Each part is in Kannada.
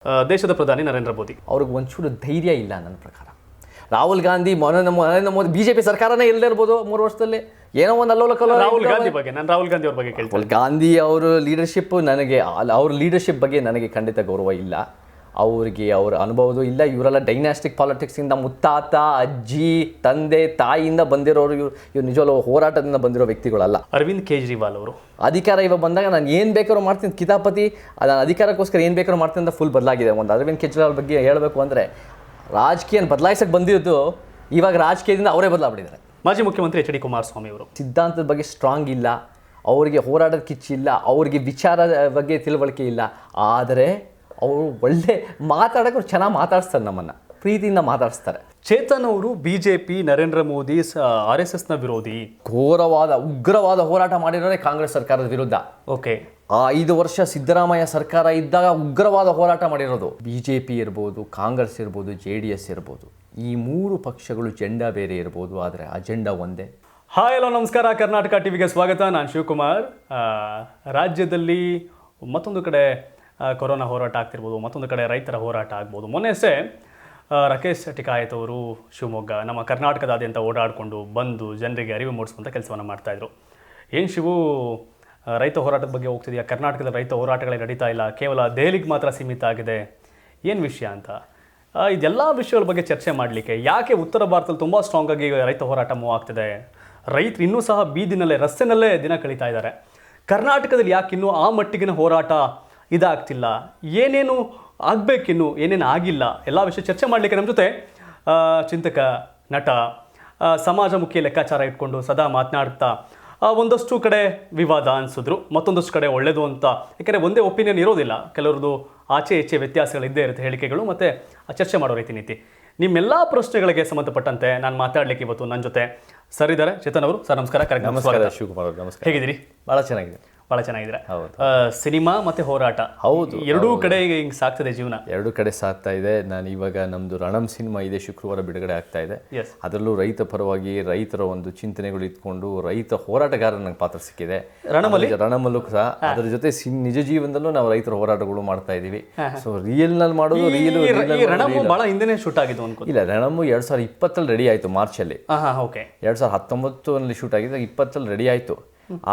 ದೇಶದ ಪ್ರಧಾನಿ ನರೇಂದ್ರ ಮೋದಿ ಅವ್ರಿಗೆ ಒಂಚೂರು ಧೈರ್ಯ ಇಲ್ಲ ನನ್ನ ಪ್ರಕಾರ. ರಾಹುಲ್ ಗಾಂಧಿ ನರೇಂದ್ರ ಮೋದಿ ಬಿಜೆಪಿ ಸರ್ಕಾರನೇ ಇಲ್ಲದೆ ಇರ್ಬೋದು 3 ವರ್ಷದಲ್ಲಿ, ಏನೋ ಒಂದು ರಾಹುಲ್ ಗಾಂಧಿ ಬಗ್ಗೆ ನಾನು ರಾಹುಲ್ ಗಾಂಧಿ ಅವ್ರ ಬಗ್ಗೆ ಕೇಳ್ತೀನಿ. ರಾಹುಲ್ ಗಾಂಧಿ ಅವರ ಲೀಡರ್ಶಿಪ್ ಅವ್ರ ಲೀಡರ್ಶಿಪ್ ಬಗ್ಗೆ ನನಗೆ ಖಂಡಿತ ಗೌರವ ಇಲ್ಲ. ಅವರಿಗೆ ಅವರ ಅನುಭವವೂ ಇಲ್ಲ. ಇವರೆಲ್ಲ ಡೈನಾಸ್ಟಿಕ್ ಪಾಲಿಟಿಕ್ಸಿಂದ ಮುತ್ತಾತ ಅಜ್ಜಿ ತಂದೆ ತಾಯಿಯಿಂದ ಬಂದಿರೋರು. ಇವ್ರು ನಿಜವಲ್ಲ ಹೋರಾಟದಿಂದ ಬಂದಿರೋ ವ್ಯಕ್ತಿಗಳಲ್ಲ. ಅರವಿಂದ್ ಕೇಜ್ರಿವಾಲ್ ಅವರು ಅಧಿಕಾರ ಇವಾಗ ಬಂದಾಗ ನಾನು ಏನು ಬೇಕಾದ್ರೂ ಮಾಡ್ತೀನಿ, ಕಿತಾಪತಿ ನಾನು ಅಧಿಕಾರಕ್ಕೋಸ್ಕರ ಏನು ಬೇಕಾದ್ರೂ ಮಾಡ್ತೀನಿ ಅಂತ ಫುಲ್ ಬದಲಾಗಿದೆ. ಒಂದು ಅರವಿಂದ್ ಕೇಜ್ರಿವಾಲ್ ಬಗ್ಗೆ ಹೇಳಬೇಕು ಅಂದರೆ ರಾಜಕೀಯ ಬದಲಾಯಿಸಕ್ಕೆ ಬಂದಿದ್ದು ಇವಾಗ ರಾಜಕೀಯದಿಂದ ಅವರೇ ಬದಲಾಗ್ಬಿಟ್ಟಿದ್ದಾರೆ. ಮಾಜಿ ಮುಖ್ಯಮಂತ್ರಿ ಎಚ್ ಡಿ ಕುಮಾರಸ್ವಾಮಿ ಅವರು ಸಿದ್ಧಾಂತದ ಬಗ್ಗೆ ಸ್ಟ್ರಾಂಗ್ ಇಲ್ಲ, ಅವರಿಗೆ ಹೋರಾಟದ ಕಿಚ್ಚಿಲ್ಲ, ಅವರಿಗೆ ವಿಚಾರದ ಬಗ್ಗೆ ತಿಳುವಳಿಕೆ ಇಲ್ಲ. ಆದರೆ ಅವರು ಒಳ್ಳೆ ಮಾತಾಡೋಕೆ ಚೆನ್ನಾಗಿ ಮಾತಾಡಿಸ್ತಾರೆ, ನಮ್ಮನ್ನು ಪ್ರೀತಿಯಿಂದ ಮಾತಾಡಿಸ್ತಾರೆ. ಚೇತನ್ ಅವರು ಬಿಜೆಪಿ ನರೇಂದ್ರ ಮೋದಿ RSSನ ವಿರೋಧಿ, ಘೋರವಾದ ಉಗ್ರವಾದ ಹೋರಾಟ ಮಾಡಿರೋದೇ ಕಾಂಗ್ರೆಸ್ ಸರ್ಕಾರದ ವಿರುದ್ಧ. ಓಕೆ, ಆ 5 ವರ್ಷ ಸಿದ್ದರಾಮಯ್ಯ ಸರ್ಕಾರ ಇದ್ದಾಗ ಉಗ್ರವಾದ ಹೋರಾಟ ಮಾಡಿರೋದು. BJP ಇರ್ಬೋದು, ಕಾಂಗ್ರೆಸ್ ಇರ್ಬೋದು, JDS ಇರ್ಬೋದು, ಈ 3 ಪಕ್ಷಗಳು ಜೆಂಡಾ ಬೇರೆ ಇರ್ಬೋದು, ಆದರೆ ಅಜೆಂಡಾ ಒಂದೇ. ಹಾಯ್ ಹಲೋ ನಮಸ್ಕಾರ, ಕರ್ನಾಟಕ ಟಿವಿಗೆ ಸ್ವಾಗತ. ನಾನು ಶಿವಕುಮಾರ್. ರಾಜ್ಯದಲ್ಲಿ ಮತ್ತೊಂದು ಕಡೆ ಕೊರೋನಾ ಹೋರಾಟ ಆಗ್ತಿರ್ಬೋದು, ಮತ್ತೊಂದು ಕಡೆ ರೈತರ ಹೋರಾಟ ಆಗ್ಬೋದು. ಮೊನ್ನೆ ಅಷ್ಟೇ ರಾಕೇಶ್ ಟಿಕಾಯತ್ ಅವರು ಶಿವಮೊಗ್ಗ ನಮ್ಮ ಕರ್ನಾಟಕದಾದ್ಯಂತ ಓಡಾಡಿಕೊಂಡು ಬಂದು ಜನರಿಗೆ ಅರಿವು ಮೂಡಿಸುವಂಥ ಕೆಲಸವನ್ನು ಮಾಡ್ತಾಯಿದ್ರು. ಏನು ಶಿವು, ರೈತ ಹೋರಾಟದ ಬಗ್ಗೆ ಹೋಗ್ತಿದೆಯಾ? ಕರ್ನಾಟಕದ ರೈತ ಹೋರಾಟಗಳೇ ನಡೀತಾ ಇಲ್ಲ, ಕೇವಲ ದೆಹಲಿಗೆ ಮಾತ್ರ ಸೀಮಿತ ಆಗಿದೆ, ಏನು ವಿಷಯ ಅಂತ ಇದೆಲ್ಲ ವಿಷಯಗಳ ಬಗ್ಗೆ ಚರ್ಚೆ ಮಾಡಲಿಕ್ಕೆ ಯಾಕೆ ಉತ್ತರ ಭಾರತದಲ್ಲಿ ತುಂಬ ಸ್ಟ್ರಾಂಗ್ ಆಗಿ ರೈತ ಹೋರಾಟ ಮೂವ್ ಆಗ್ತಿದೆ, ರೈತರು ಇನ್ನೂ ಸಹ ಬೀದಿನಲ್ಲೇ ರಸ್ತೆನಲ್ಲೇ ದಿನ ಕಳೀತಾ ಇದ್ದಾರೆ, ಕರ್ನಾಟಕದಲ್ಲಿ ಯಾಕೆ ಇನ್ನೂ ಆ ಮಟ್ಟಿಗಿನ ಹೋರಾಟ ಇದಾಗ್ತಿಲ್ಲ, ಏನೇನು ಆಗಬೇಕಿನ್ನು, ಏನೇನು ಆಗಿಲ್ಲ, ಎಲ್ಲ ವಿಷಯ ಚರ್ಚೆ ಮಾಡಲಿಕ್ಕೆ ನಮ್ಮ ಜೊತೆ ಚಿಂತಕ, ನಟ, ಸಮಾಜಮುಖಿ ಲೆಕ್ಕಾಚಾರ ಇಟ್ಕೊಂಡು ಸದಾ ಮಾತನಾಡ್ತಾ ಒಂದಷ್ಟು ಕಡೆ ವಿವಾದ ಅನಿಸಿದ್ರು, ಮತ್ತೊಂದಷ್ಟು ಕಡೆ ಒಳ್ಳೆಯದು ಅಂತ. ಯಾಕೆಂದರೆ ಒಂದೇ ಒಪಿನಿಯನ್ ಇರೋದಿಲ್ಲ, ಕೆಲವ್ರದ್ದು ಆಚೆ ಈಚೆ ವ್ಯತ್ಯಾಸಗಳಿದ್ದೇ ಇರುತ್ತೆ, ಹೇಳಿಕೆಗಳು ಮತ್ತು ಚರ್ಚೆ ಮಾಡೋ ರೀತಿ ನೀತಿ. ನಿಮ್ಮೆಲ್ಲ ಪ್ರಶ್ನೆಗಳಿಗೆ ಸಂಬಂಧಪಟ್ಟಂತೆ ನಾನು ಮಾತಾಡಲಿಕ್ಕೆ ಇವತ್ತು ನನ್ನ ಜೊತೆ ಸರ್ ಇದ್ದಾರೆ. ಚೇತನ್ ಅವರು, ಸರ್ ನಮಸ್ಕಾರ. ನಮಸ್ಕಾರ ಶಿವಕುಮಾರ್ ಅವರು, ನಮಸ್ಕಾರ. ಹೇಗಿದ್ದೀರಿ? ಭಾಳ ಚೆನ್ನಾಗಿದೆ. ಭಾಳ ಚೆನ್ನಾಗಿದ್ದೀರಾ? ಹೌದು. ಸಿನಿಮಾ ಮತ್ತು ಹೋರಾಟ, ಹೌದು, ಎರಡೂ ಕಡೆ ಹಿಂಗೆ ಸಾಗ್ತದೆ ಜೀವನ. ಎರಡೂ ಕಡೆ ಸಾಗ್ತಾ ಇದೆ. ನಾನು ಇವಾಗ ನಮ್ಮದು ರಣಂ ಸಿನಿಮಾ ಇದೆ, ಶುಕ್ರವಾರ ಬಿಡುಗಡೆ ಆಗ್ತಾ ಇದೆ. ಅದರಲ್ಲೂ ರೈತ ಪರವಾಗಿ ರೈತರ ಒಂದು ಚಿಂತನೆಗಳು ಇಟ್ಕೊಂಡು ರೈತ ಹೋರಾಟಗಾರ ನಂಗೆ ಪಾತ್ರ ಸಿಕ್ಕಿದೆ ರಣಮಲ್ಲೂ ಸಹ. ಅದರ ಜೊತೆ ನಿಜ ಜೀವನದಲ್ಲೂ ನಾವು ರೈತರ ಹೋರಾಟಗಳು ಮಾಡ್ತಾ ಇದೀವಿ. ಸೊ ರಿಯಲ್ ನಲ್ಲಿ ಮಾಡೋದು ಬಹಳ ಹಿಂದೆ ಶೂಟ್ ಆಗಿದ್ದು ಅನ್ಕೋ. ಇಲ್ಲ, ರಣಮು 2020 ರೆಡಿ ಆಯ್ತು, ಮಾರ್ಚಲ್ಲಿ. 2019 ಶೂಟ್ ಆಗಿದೆ, 20 ರೆಡಿ ಆಯ್ತು.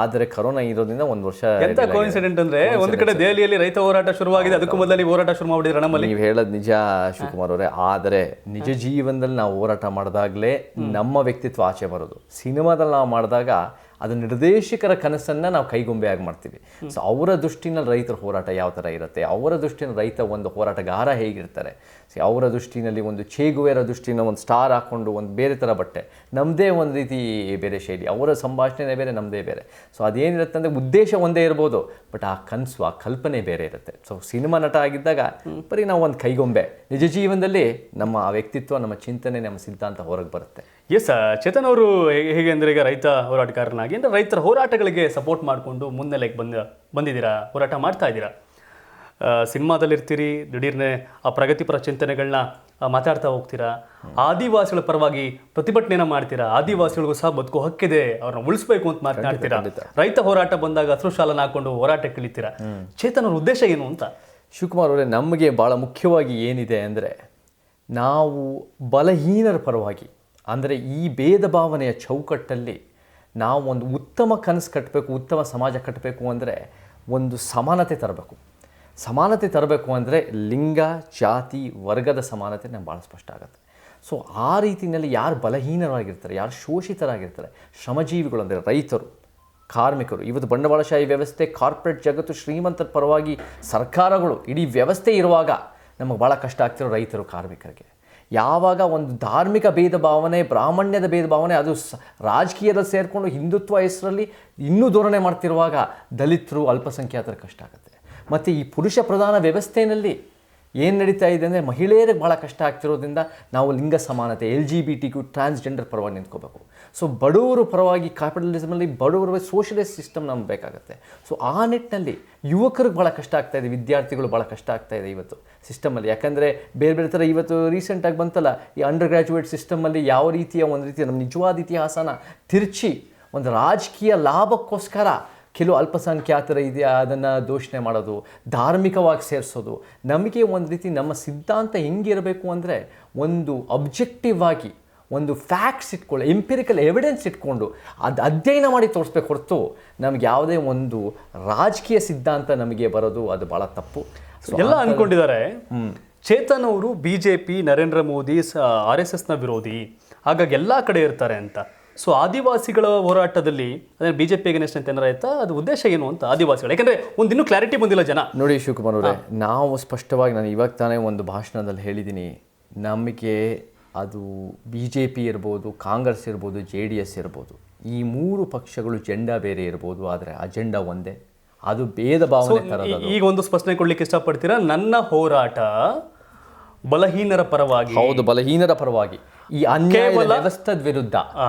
ಆದರೆ ಕೊರೋನಾ ಇರೋದ್ರಿಂದ 1 ವರ್ಷ. ಎಂತ ಕೋಇನ್ಸಿಡೆಂಟ್ ಅಂದ್ರೆ, ಒಂದು ಕಡೆ ದೆಹಲಿಯಲ್ಲಿ ರೈತ ಹೋರಾಟ ಶುರುವಾಗಿದೆ, ಅದಕ್ಕೂ ಮೊದಲು ಹೋರಾಟ ಶುರು ಮಾಡಿದ್ರೆ ರಣಮಲ್ಲಿ. ನೀವು ಹೇಳೋದು ನಿಜ ಶಿವಕುಮಾರ್ ಅವರೇ. ಆದರೆ ನಿಜ ಜೀವನದಲ್ಲಿ ನಾವು ಹೋರಾಟ ಮಾಡಿದಾಗಲೇ ನಮ್ಮ ವ್ಯಕ್ತಿತ್ವ ಆಚೆ ಬರೋದು. ಸಿನಿಮಾದಲ್ಲಿ ನಾವು ಮಾಡಿದಾಗ ಅದು ನಿರ್ದೇಶಕರ ಕನಸನ್ನು ನಾವು ಕೈಗೊಂಬೆಯಾಗಿ ಮಾಡ್ತೀವಿ. ಸೊ ಅವರ ದೃಷ್ಟಿನಲ್ಲಿ ರೈತರ ಹೋರಾಟ ಯಾವ ಥರ ಇರುತ್ತೆ, ಅವರ ದೃಷ್ಟಿನಲ್ಲಿ ರೈತ ಒಂದು ಹೋರಾಟಗಾರ ಹೇಗಿರ್ತಾರೆ, ಸೊ ಅವರ ದೃಷ್ಟಿನಲ್ಲಿ ಒಂದು ಚೇಗುವೆರ ದೃಷ್ಟಿನ ಒಂದು ಸ್ಟಾರ್ ಹಾಕ್ಕೊಂಡು ಒಂದು ಬೇರೆ ಥರ ಬಟ್ಟೆ, ನಮ್ಮದೇ ಒಂದು ರೀತಿ ಬೇರೆ ಶೈಲಿ, ಅವರ ಸಂಭಾಷಣೆ ಬೇರೆ, ನಮ್ಮದೇ ಬೇರೆ. ಸೊ ಅದೇನಿರುತ್ತೆ ಅಂದರೆ ಉದ್ದೇಶ ಒಂದೇ ಇರ್ಬೋದು, ಬಟ್ ಆ ಕನಸು, ಆ ಕಲ್ಪನೆ ಬೇರೆ ಇರುತ್ತೆ. ಸೊ ಸಿನಿಮಾ ನಟ ಆಗಿದ್ದಾಗ ಬರೀ ನಾವು ಒಂದು ಕೈಗೊಂಬೆ, ನಿಜ ಜೀವನದಲ್ಲಿ ನಮ್ಮ ವ್ಯಕ್ತಿತ್ವ, ನಮ್ಮ ಚಿಂತನೆ, ನಮ್ಮ ಸಿದ್ಧಾಂತ ಹೊರಗೆ ಬರುತ್ತೆ. ಎಸ್, ಚೇತನ್ ಅವರು ಹೇಗೆ ಅಂದರೆ, ಈಗ ರೈತ ಹೋರಾಟಗಾರನಾಗಿ ಅಂದರೆ ರೈತರ ಹೋರಾಟಗಳಿಗೆ ಸಪೋರ್ಟ್ ಮಾಡಿಕೊಂಡು ಮುನ್ನೆಲೆಗೆ ಬಂದಿದ್ದೀರಾ, ಹೋರಾಟ ಮಾಡ್ತಾ ಇದ್ದೀರಾ. ಸಿನಿಮಾದಲ್ಲಿರ್ತೀರಿ, ದಿಢೀರ್ನೆ ಆ ಪ್ರಗತಿಪರ ಚಿಂತನೆಗಳನ್ನ ಮಾತಾಡ್ತಾ ಹೋಗ್ತೀರಾ, ಆದಿವಾಸಿಗಳ ಪರವಾಗಿ ಪ್ರತಿಭಟನೆನ ಮಾಡ್ತೀರಾ, ಆದಿವಾಸಿಗಳಿಗೂ ಸಹ ಬದುಕು ಹಕ್ಕಿದೆ, ಅವ್ರನ್ನ ಉಳಿಸ್ಬೇಕು ಅಂತ ಮಾತನಾಡ್ತೀರಾ. ರೈತ ಹೋರಾಟ ಬಂದಾಗ ಹಸಿರು ಶಾಲನ ಹಾಕೊಂಡು ಹೋರಾಟಕ್ಕೆ ಇಳಿತೀರಾ. ಚೇತನ್ ಅವ್ರ ಉದ್ದೇಶ ಏನು ಅಂತ? ಶಿವಕುಮಾರ್ ಅವರೇ, ನಮಗೆ ಭಾಳ ಮುಖ್ಯವಾಗಿ ಏನಿದೆ ಅಂದರೆ, ನಾವು ಬಲಹೀನರ ಪರವಾಗಿ, ಅಂದರೆ ಈ ಭೇದ ಭಾವನೆಯ ಚೌಕಟ್ಟಲ್ಲಿ ನಾವು ಒಂದು ಉತ್ತಮ ಕನಸು ಕಟ್ಟಬೇಕು, ಉತ್ತಮ ಸಮಾಜ ಕಟ್ಟಬೇಕು ಅಂದರೆ ಒಂದು ಸಮಾನತೆ ತರಬೇಕು. ಸಮಾನತೆ ತರಬೇಕು ಅಂದರೆ ಲಿಂಗ, ಜಾತಿ, ವರ್ಗದ ಸಮಾನತೆ ನಮ್ಗೆ ಭಾಳ ಸ್ಪಷ್ಟ ಆಗುತ್ತೆ. ಸೊ ಆ ರೀತಿಯಲ್ಲಿ ಯಾರು ಬಲಹೀನರಾಗಿರ್ತಾರೆ, ಯಾರು ಶೋಷಿತರಾಗಿರ್ತಾರೆ, ಶ್ರಮಜೀವಿಗಳು ಅಂದರೆ ರೈತರು, ಕಾರ್ಮಿಕರು, ಇವತ್ತು ಬಂಡವಾಳಶಾಹಿ ವ್ಯವಸ್ಥೆ, ಕಾರ್ಪೊರೇಟ್ ಜಗತ್ತು, ಶ್ರೀಮಂತರ ಪರವಾಗಿ ಸರ್ಕಾರಗಳು, ಇಡೀ ವ್ಯವಸ್ಥೆ ಇರುವಾಗ ನಮಗೆ ಭಾಳ ಕಷ್ಟ ಆಗ್ತಿರೋ ರೈತರು, ಕಾರ್ಮಿಕರಿಗೆ. ಯಾವಾಗ ಒಂದು ಧಾರ್ಮಿಕ ಭೇದ ಭಾವನೆ, ಬ್ರಾಹ್ಮಣ್ಯದ ಭೇದ ಭಾವನೆ ಅದು ರಾಜಕೀಯದಲ್ಲಿ ಸೇರಿಕೊಂಡು ಹಿಂದುತ್ವ ಹೆಸರಲ್ಲಿ ಇನ್ನೂ ಧೋರಣೆ ಮಾಡ್ತಿರುವಾಗ ದಲಿತರು, ಅಲ್ಪಸಂಖ್ಯಾತರ ಕಷ್ಟ ಆಗುತ್ತೆ. ಮತ್ತು ಈ ಪುರುಷ ಪ್ರಧಾನ ವ್ಯವಸ್ಥೆಯಲ್ಲಿ ಏನು ನಡೀತಾ ಇದೆ ಅಂದರೆ ಮಹಿಳೆಯರಿಗೆ ಭಾಳ ಕಷ್ಟ ಆಗ್ತಿರೋದ್ರಿಂದ ನಾವು ಲಿಂಗ ಸಮಾನತೆ, LGBTQ, ಟ್ರಾನ್ಸ್ಜೆಂಡರ್ ಪರವಾಗಿ ನಿಂತ್ಕೋಬೇಕು. ಸೊ ಬಡವರು ಪರವಾಗಿ, ಕ್ಯಾಪಿಟಲಿಸಮಲ್ಲಿ ಬಡವರ ಸೋಷಲಿಸ್ಟ್ ಸಿಸ್ಟಮ್ ನಮ್ಗೆ ಬೇಕಾಗುತ್ತೆ. ಸೊ ಆ ನಿಟ್ಟಿನಲ್ಲಿ ಯುವಕರಿಗೆ ಭಾಳ ಕಷ್ಟ ಆಗ್ತಾಯಿದೆ, ವಿದ್ಯಾರ್ಥಿಗಳು ಭಾಳ ಕಷ್ಟ ಆಗ್ತಾಯಿದೆ ಇವತ್ತು ಸಿಸ್ಟಮಲ್ಲಿ. ಯಾಕಂದರೆ ಬೇರೆ ಬೇರೆ ಥರ ಇವತ್ತು ರೀಸೆಂಟಾಗಿ ಬಂತಲ್ಲ ಈ ಅಂಡರ್ ಗ್ರ್ಯಾಜುಯೇಟ್ ಸಿಸ್ಟಮಲ್ಲಿ ಯಾವ ರೀತಿಯ ಒಂದು ರೀತಿಯ ನಮ್ಮ ನಿಜವಾದ ಇತಿಹಾಸನ ತಿರುಚಿ ಒಂದು ರಾಜಕೀಯ ಲಾಭಕ್ಕೋಸ್ಕರ ಕೆಲವು ಅಲ್ಪಸಂಖ್ಯಾತರ ಇದೆಯಾ ಅದನ್ನು ದೂಷಣೆ ಮಾಡೋದು, ಧಾರ್ಮಿಕವಾಗಿ ಸೇರಿಸೋದು. ನಮಗೆ ಒಂದು ರೀತಿ ನಮ್ಮ ಸಿದ್ಧಾಂತ ಹೆಂಗಿರಬೇಕು ಅಂದರೆ ಒಂದು ಅಬ್ಜೆಕ್ಟಿವ್ ಆಗಿ ಒಂದು ಫ್ಯಾಕ್ಟ್ಸ್ ಇಟ್ಕೊಳ್ಳಿ, ಎಂಪಿರಿಕಲ್ ಎವಿಡೆನ್ಸ್ ಇಟ್ಕೊಂಡು ಅದು ಅಧ್ಯಯನ ಮಾಡಿ ತೋರಿಸ್ಬೇಕು ಹೊರತು ನಮ್ಗೆ ಯಾವುದೇ ಒಂದು ರಾಜಕೀಯ ಸಿದ್ಧಾಂತ ನಮಗೆ ಬರೋದು ಅದು ಭಾಳ ತಪ್ಪು. ಎಲ್ಲ ಅಂದ್ಕೊಂಡಿದ್ದಾರೆ ಚೇತನ್ ಅವರು BJP ನರೇಂದ್ರ ಮೋದಿ RSSನ ವಿರೋಧಿ, ಹಾಗಾಗಿ ಎಲ್ಲ ಕಡೆ ಇರ್ತಾರೆ ಅಂತ. ಸೊ ಆದಿವಾಸಿಗಳ ಹೋರಾಟದಲ್ಲಿ ಅದೇ BJP ಅಗೇನೆಸ್ಟ್ ಅಂತ ಏನಾರ ಆಯ್ತಾ, ಅದು ಉದ್ದೇಶ ಏನು ಅಂತ ಆದಿವಾಸಿಗಳು? ಯಾಕಂದರೆ ಒಂದಿನ್ನೂ ಕ್ಲಾರಿಟಿ ಬಂದಿಲ್ಲ ಜನ. ನೋಡಿ ಶಿವಕುಮಾರ್ ಅವರೇ, ನಾವು ಸ್ಪಷ್ಟವಾಗಿ ನಾನು ಇವಾಗ ತಾನೇ ಒಂದು ಭಾಷಣದಲ್ಲಿ ಹೇಳಿದ್ದೀನಿ, ನಮಗೆ ಅದು BJP ಇರ್ಬೋದು, ಕಾಂಗ್ರೆಸ್ ಇರ್ಬೋದು, JDS ಇರ್ಬೋದು, ಈ ಮೂರು ಪಕ್ಷಗಳು ಜೆಂಡಾ ಬೇರೆ ಇರ್ಬೋದು, ಆದರೆ ಅಜೆಂಡಾ ಒಂದೇ. ಅದು ಭೇದ ಭಾವನೆ ತರದು. ಈಗ ಒಂದು ಸ್ಪಷ್ಟನೆ ಕೊಡ್ಲಿಕ್ಕೆ ಇಷ್ಟಪಡ್ತೀರಾ? ನನ್ನ ಹೋರಾಟ ಬಲಹೀನರ ಪರವಾಗಿ. ಹೌದು, ಬಲಹೀನರ ಪರವಾಗಿ, ಈ ಅನ್ಯಾಯದ ವ್ಯವಸ್ಥೆದ ವಿರುದ್ಧ.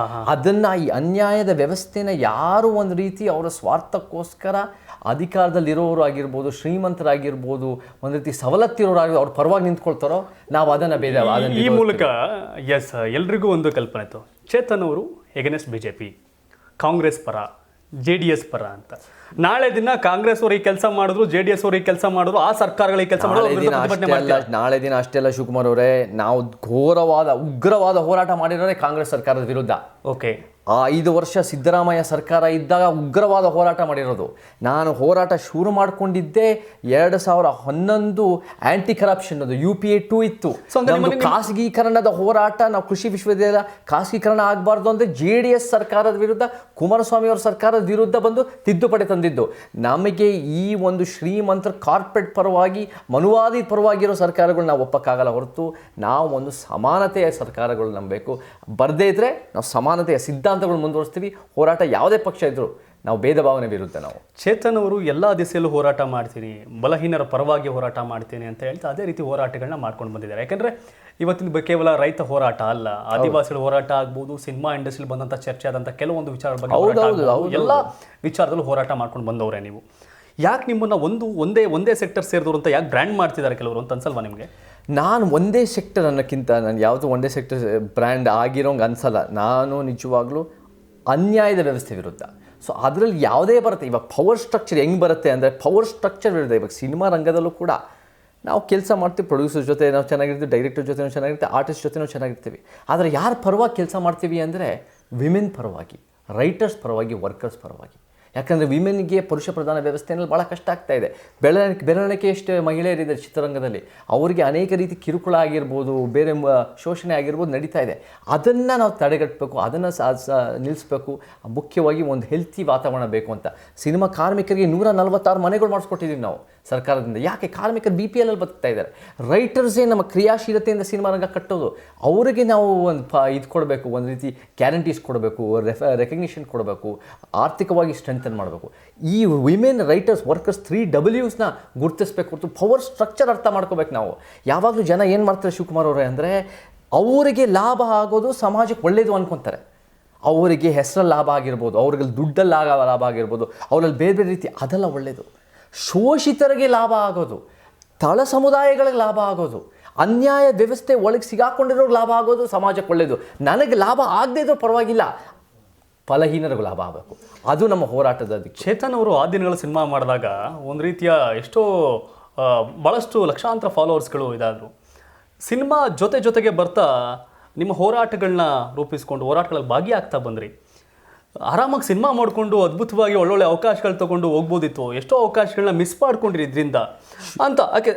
ಅದನ್ನ ಈ ಅನ್ಯಾಯದ ವ್ಯವಸ್ಥೆನ ಯಾರು ಒಂದು ರೀತಿ ಅವರ ಸ್ವಾರ್ಥಕ್ಕೋಸ್ಕರ ಅಧಿಕಾರದಲ್ಲಿರೋರು ಆಗಿರ್ಬೋದು, ಶ್ರೀಮಂತರಾಗಿರ್ಬೋದು, ಒಂದು ರೀತಿ ಸವಲತ್ತಿರೋರಾಗಿ ಅವ್ರ ಪರವಾಗಿ ನಿಂತ್ಕೊಳ್ತಾರೋ ನಾವು ಅದನ್ನ ಭೇದ. ಈ ಮೂಲಕ ಎಲ್ರಿಗೂ ಒಂದು ಕಲ್ಪನೆ ಇತ್ತು, ಚೇತನ್ ಅವರು ಎಗೇನೆಸ್ಟ್ BJP, ಕಾಂಗ್ರೆಸ್ ಪರ, JDS ಪರ ಅಂತ. ನಾಳೆ ದಿನ ಕಾಂಗ್ರೆಸ್ ಅವರು ಈ ಕೆಲಸ ಮಾಡಿದ್ರು, JDS ಅವರು ಈ ಕೆಲಸ ಮಾಡಿದ್ರು, ಆ ಸರ್ಕಾರಗಳಿಗೆ ಕೆಲಸ ಮಾಡಿದ್ರು. ನಾಳೆ ದಿನ ಅಷ್ಟೆಲ್ಲ ಶಿವಕುಮಾರ್ ಅವರೇ, ನಾವು ಉಗ್ರವಾದ ಹೋರಾಟ ಮಾಡಿರೋದೇ ಕಾಂಗ್ರೆಸ್ ಸರ್ಕಾರದ ವಿರುದ್ಧ. ಓಕೆ, ಆ 5 ವರ್ಷ ಸಿದ್ದರಾಮಯ್ಯ ಸರ್ಕಾರ ಇದ್ದಾಗ ಉಗ್ರವಾದ ಹೋರಾಟ ಮಾಡಿರೋದು. ನಾನು ಹೋರಾಟ ಶುರು ಮಾಡಿಕೊಂಡಿದ್ದೆ 2011 ಆಂಟಿ ಕರಪ್ಷನ್, ಅದು UPA 2 ಇತ್ತು. ಖಾಸಗೀಕರಣದ ಹೋರಾಟ, ನಾವು ಕೃಷಿ ವಿಶ್ವವಿದ್ಯಾಲಯ ಖಾಸಗೀಕರಣ ಆಗಬಾರ್ದು ಅಂದರೆ JDS ಸರ್ಕಾರದ ವಿರುದ್ಧ, ಕುಮಾರಸ್ವಾಮಿ ಅವರ ಸರ್ಕಾರದ ವಿರುದ್ಧ ಬಂದು ತಿದ್ದುಪಡಿ ತಂದಿದ್ದು. ನಮಗೆ ಈ ಒಂದು ಶ್ರೀಮಂತರ ಕಾರ್ಪೊರೇಟ್ ಪರವಾಗಿ, ಮನುವಾದಿ ಪರವಾಗಿರೋ ಸರ್ಕಾರಗಳು ನಾವು ಒಪ್ಪಕ್ಕಾಗಲ್ಲ ಹೊರತು ನಾವು ಒಂದು ಸಮಾನತೆಯ ಸರ್ಕಾರಗಳು ನಂಬಬೇಕು. ಬರದೇ ಇದ್ರೆ ನಾವು ಸಮಾನತೆಯ ಸಿದ್ಧಾಂತಗಳು ಮುಂದುವರಿಸ್ತೀವಿ. ಹೋರಾಟ ಯಾವುದೇ ಪಕ್ಷ ಇದ್ದರೂ ನಾವು ಭೇದ ಭಾವನೆ ವಿರುದ್ಧ. ನಾವು ಚೇತನ್ ಅವರು ಎಲ್ಲ ದಿಸೆಯಲ್ಲೂ ಹೋರಾಟ ಮಾಡ್ತೀನಿ, ಬಲಹೀನರ ಪರವಾಗಿ ಹೋರಾಟ ಮಾಡ್ತೀನಿ ಅಂತ ಹೇಳ್ತಾ ಅದೇ ರೀತಿ ಹೋರಾಟಗಳನ್ನ ಮಾಡ್ಕೊಂಡು ಬಂದಿದ್ದಾರೆ. ಯಾಕಂದರೆ ಇವತ್ತಿನ ಕೇವಲ ರೈತ ಹೋರಾಟ ಅಲ್ಲ, ಆದಿವಾಸಿಗಳ ಹೋರಾಟ ಆಗ್ಬೋದು, ಸಿನಿಮಾ ಇಂಡಸ್ಟ್ರಿಯಲ್ಲಿ ಬಂದಂಥ ಚರ್ಚೆ ಆದಂಥ ಕೆಲವೊಂದು ವಿಚಾರದ ಬಗ್ಗೆ ಎಲ್ಲ ವಿಚಾರದಲ್ಲೂ ಹೋರಾಟ ಮಾಡ್ಕೊಂಡು ಬಂದವರೇ ನೀವು. ಯಾಕೆ ನಿಮ್ಮನ್ನು ಒಂದೇ ಸೆಕ್ಟರ್ ಸೇರಿದವರು ಅಂತ ಯಾಕೆ ಬ್ರ್ಯಾಂಡ್ ಮಾಡ್ತಿದ್ದಾರೆ ಕೆಲವರು ಅಂತ ಅನ್ಸಲ್ವಾ ನಿಮಗೆ? ನಾನು ಒಂದೇ ಸೆಕ್ಟರ್ ಅನ್ನೋಕ್ಕಿಂತ ನಾನು ಯಾವುದು ಒಂದೇ ಸೆಕ್ಟರ್ ಬ್ರ್ಯಾಂಡ್ ಆಗಿರೋಂಗೆ ಅನ್ಸಲ್ಲ. ನಾನು ನಿಜವಾಗ್ಲೂ ಅನ್ಯಾಯದ ವ್ಯವಸ್ಥೆ ವಿರುದ್ಧ. ಸೊ ಅದರಲ್ಲಿ ಯಾವುದೇ ಬರುತ್ತೆ. ಇವಾಗ ಪವರ್ ಸ್ಟ್ರಕ್ಚರ್ ಹೆಂಗೆ ಬರುತ್ತೆ ಅಂದರೆ ಪವರ್ ಸ್ಟ್ರಕ್ಚರ್ ವಿರುದ್ಧ. ಇವಾಗ ಸಿನಿಮಾ ರಂಗದಲ್ಲೂ ಕೂಡ ನಾವು ಕೆಲಸ ಮಾಡ್ತೀವಿ, ಪ್ರೊಡ್ಯೂಸರ್ ಜೊತೆ ನಾವು ಚೆನ್ನಾಗಿರ್ತೀವಿ, ಡೈರೆಕ್ಟರ್ ಜೊತೆ ನಾವು ಚೆನ್ನಾಗಿರ್ತೀವಿ, ಆರ್ಟಿಸ್ಟ್ ಜೊತೆ ನಾವು ಚೆನ್ನಾಗಿರ್ತೀವಿ. ಆದರೆ ಯಾರ ಪರವಾಗಿ ಕೆಲಸ ಮಾಡ್ತೀವಿ ಅಂದರೆ ವಿಮೆನ್ ಪರವಾಗಿ, ರೈಟರ್ಸ್ ಪರವಾಗಿ, ವರ್ಕರ್ಸ್ ಪರವಾಗಿ. ಯಾಕಂದರೆ ವಿಮೆನ್ಗೆ ಪುರುಷ ಪ್ರಧಾನ ವ್ಯವಸ್ಥೆಯಲ್ಲಿ ಭಾಳ ಕಷ್ಟ ಆಗ್ತಾ ಇದೆ. ಬೆಳವಣಿಗೆ ಎಷ್ಟು ಮಹಿಳೆಯರಿದ್ದಾರೆ ಚಿತ್ರರಂಗದಲ್ಲಿ, ಅವರಿಗೆ ಅನೇಕ ರೀತಿ ಕಿರುಕುಳ ಆಗಿರ್ಬೋದು, ಬೇರೆ ಶೋಷಣೆ ಆಗಿರ್ಬೋದು ನಡೀತಾ ಇದೆ. ಅದನ್ನು ನಾವು ತಡೆಗಟ್ಟಬೇಕು, ಅದನ್ನು ನಿಲ್ಲಿಸಬೇಕು. ಮುಖ್ಯವಾಗಿ ಒಂದು ಹೆಲ್ತಿ ವಾತಾವರಣ ಬೇಕು ಅಂತ ಸಿನಿಮಾ ಕಾರ್ಮಿಕರಿಗೆ 146 ಮನೆಗಳು ಮಾಡಿಸ್ಕೊಟ್ಟಿದ್ದೀವಿ ನಾವು ಸರ್ಕಾರದಿಂದ. ಯಾಕೆ? ಕಾರ್ಮಿಕರು BPL ಅಲ್ಲಿ ಬದುಕ್ತಾ ಇದ್ದಾರೆ. ರೈಟರ್ಸೇ ನಮ್ಮ ಕ್ರಿಯಾಶೀಲತೆಯಿಂದ ಸಿನಿಮಾ ರಂಗ ಕಟ್ಟೋದು. ಅವರಿಗೆ ನಾವು ಒಂದು ಇದು ಕೊಡಬೇಕು, ಒಂದು ರೀತಿ ಗ್ಯಾರಂಟೀಸ್ ಕೊಡಬೇಕು, ರೆಕಗ್ನಿಷನ್ ಕೊಡಬೇಕು, ಆರ್ಥಿಕವಾಗಿ ಸ್ಟ್ರೆಂಥನ್ ಮಾಡಬೇಕು. ಈ ವಿಮೆನ್ ರೈಟರ್ಸ್ ವರ್ಕರ್ಸ್ 3 Wsನ ಗುರುತಿಸ್ಬೇಕು ಹೊರತು ಪವರ್ ಸ್ಟ್ರಕ್ಚರ್ ಅರ್ಥ ಮಾಡ್ಕೋಬೇಕು ನಾವು. ಯಾವಾಗಲೂ ಜನ ಏನು ಮಾಡ್ತಾರೆ ಶಿವಕುಮಾರ್ ಅವರೇ ಅಂದರೆ, ಅವರಿಗೆ ಲಾಭ ಆಗೋದು ಸಮಾಜಕ್ಕೆ ಒಳ್ಳೆಯದು ಅನ್ಕೊತಾರೆ. ಅವರಿಗೆ ಹೆಸರಲ್ಲಿ ಲಾಭ ಆಗಿರ್ಬೋದು, ಅವ್ರಿಗೆ ದುಡ್ಡಲ್ಲಿ ಲಾಭ ಆಗಿರ್ಬೋದು, ಅವರಲ್ಲಿ ಬೇರೆ ಬೇರೆ ರೀತಿ, ಅದೆಲ್ಲ ಒಳ್ಳೆಯದು. ಶೋಷಿತರಿಗೆ ಲಾಭ ಆಗೋದು, ತಳ ಸಮುದಾಯಗಳಿಗೆ ಲಾಭ ಆಗೋದು, ಅನ್ಯಾಯ ವ್ಯವಸ್ಥೆ ಒಳಗೆ ಸಿಗಾಕೊಂಡಿರೋರಿಗೆ ಲಾಭ ಆಗೋದು ಸಮಾಜಕ್ಕೆ ಒಳ್ಳೆಯದು. ನನಗೆ ಲಾಭ ಆಗದೇ ಇದ್ರೂ ಪರವಾಗಿಲ್ಲ, ಬಲಹೀನರಿಗೂ ಲಾಭ ಆಗಬೇಕು. ಅದು ನಮ್ಮ ಹೋರಾಟದ ದಿಕ್ಕು. ಚೇತನ್ ಅವರು ಆ ದಿನಗಳ ಸಿನಿಮಾ ಮಾಡಿದಾಗ ಒಂದು ರೀತಿಯ ಎಷ್ಟೋ ಭಾಳಷ್ಟು ಲಕ್ಷಾಂತರ ಫಾಲೋವರ್ಸ್ಗಳು ಇದಾದರು. ಸಿನಿಮಾ ಜೊತೆಗೆ ಬರ್ತಾ ನಿಮ್ಮ ಹೋರಾಟಗಳನ್ನ ರೂಪಿಸ್ಕೊಂಡು ಹೋರಾಟಗಳಲ್ಲಿ ಭಾಗಿಯಾಗ್ತಾ ಬಂದ್ರಿ. ಆರಾಮಾಗಿ ಸಿನಿಮಾ ಮಾಡಿಕೊಂಡು ಅದ್ಭುತವಾಗಿ ಒಳ್ಳೊಳ್ಳೆ ಅವಕಾಶಗಳು ತೊಗೊಂಡು ಹೋಗ್ಬೋದಿತ್ತು. ಎಷ್ಟೋ ಅವಕಾಶಗಳನ್ನ ಮಿಸ್ ಮಾಡ್ಕೊಂಡಿರಿ ಇದರಿಂದ ಅಂತ. ಯಾಕೆ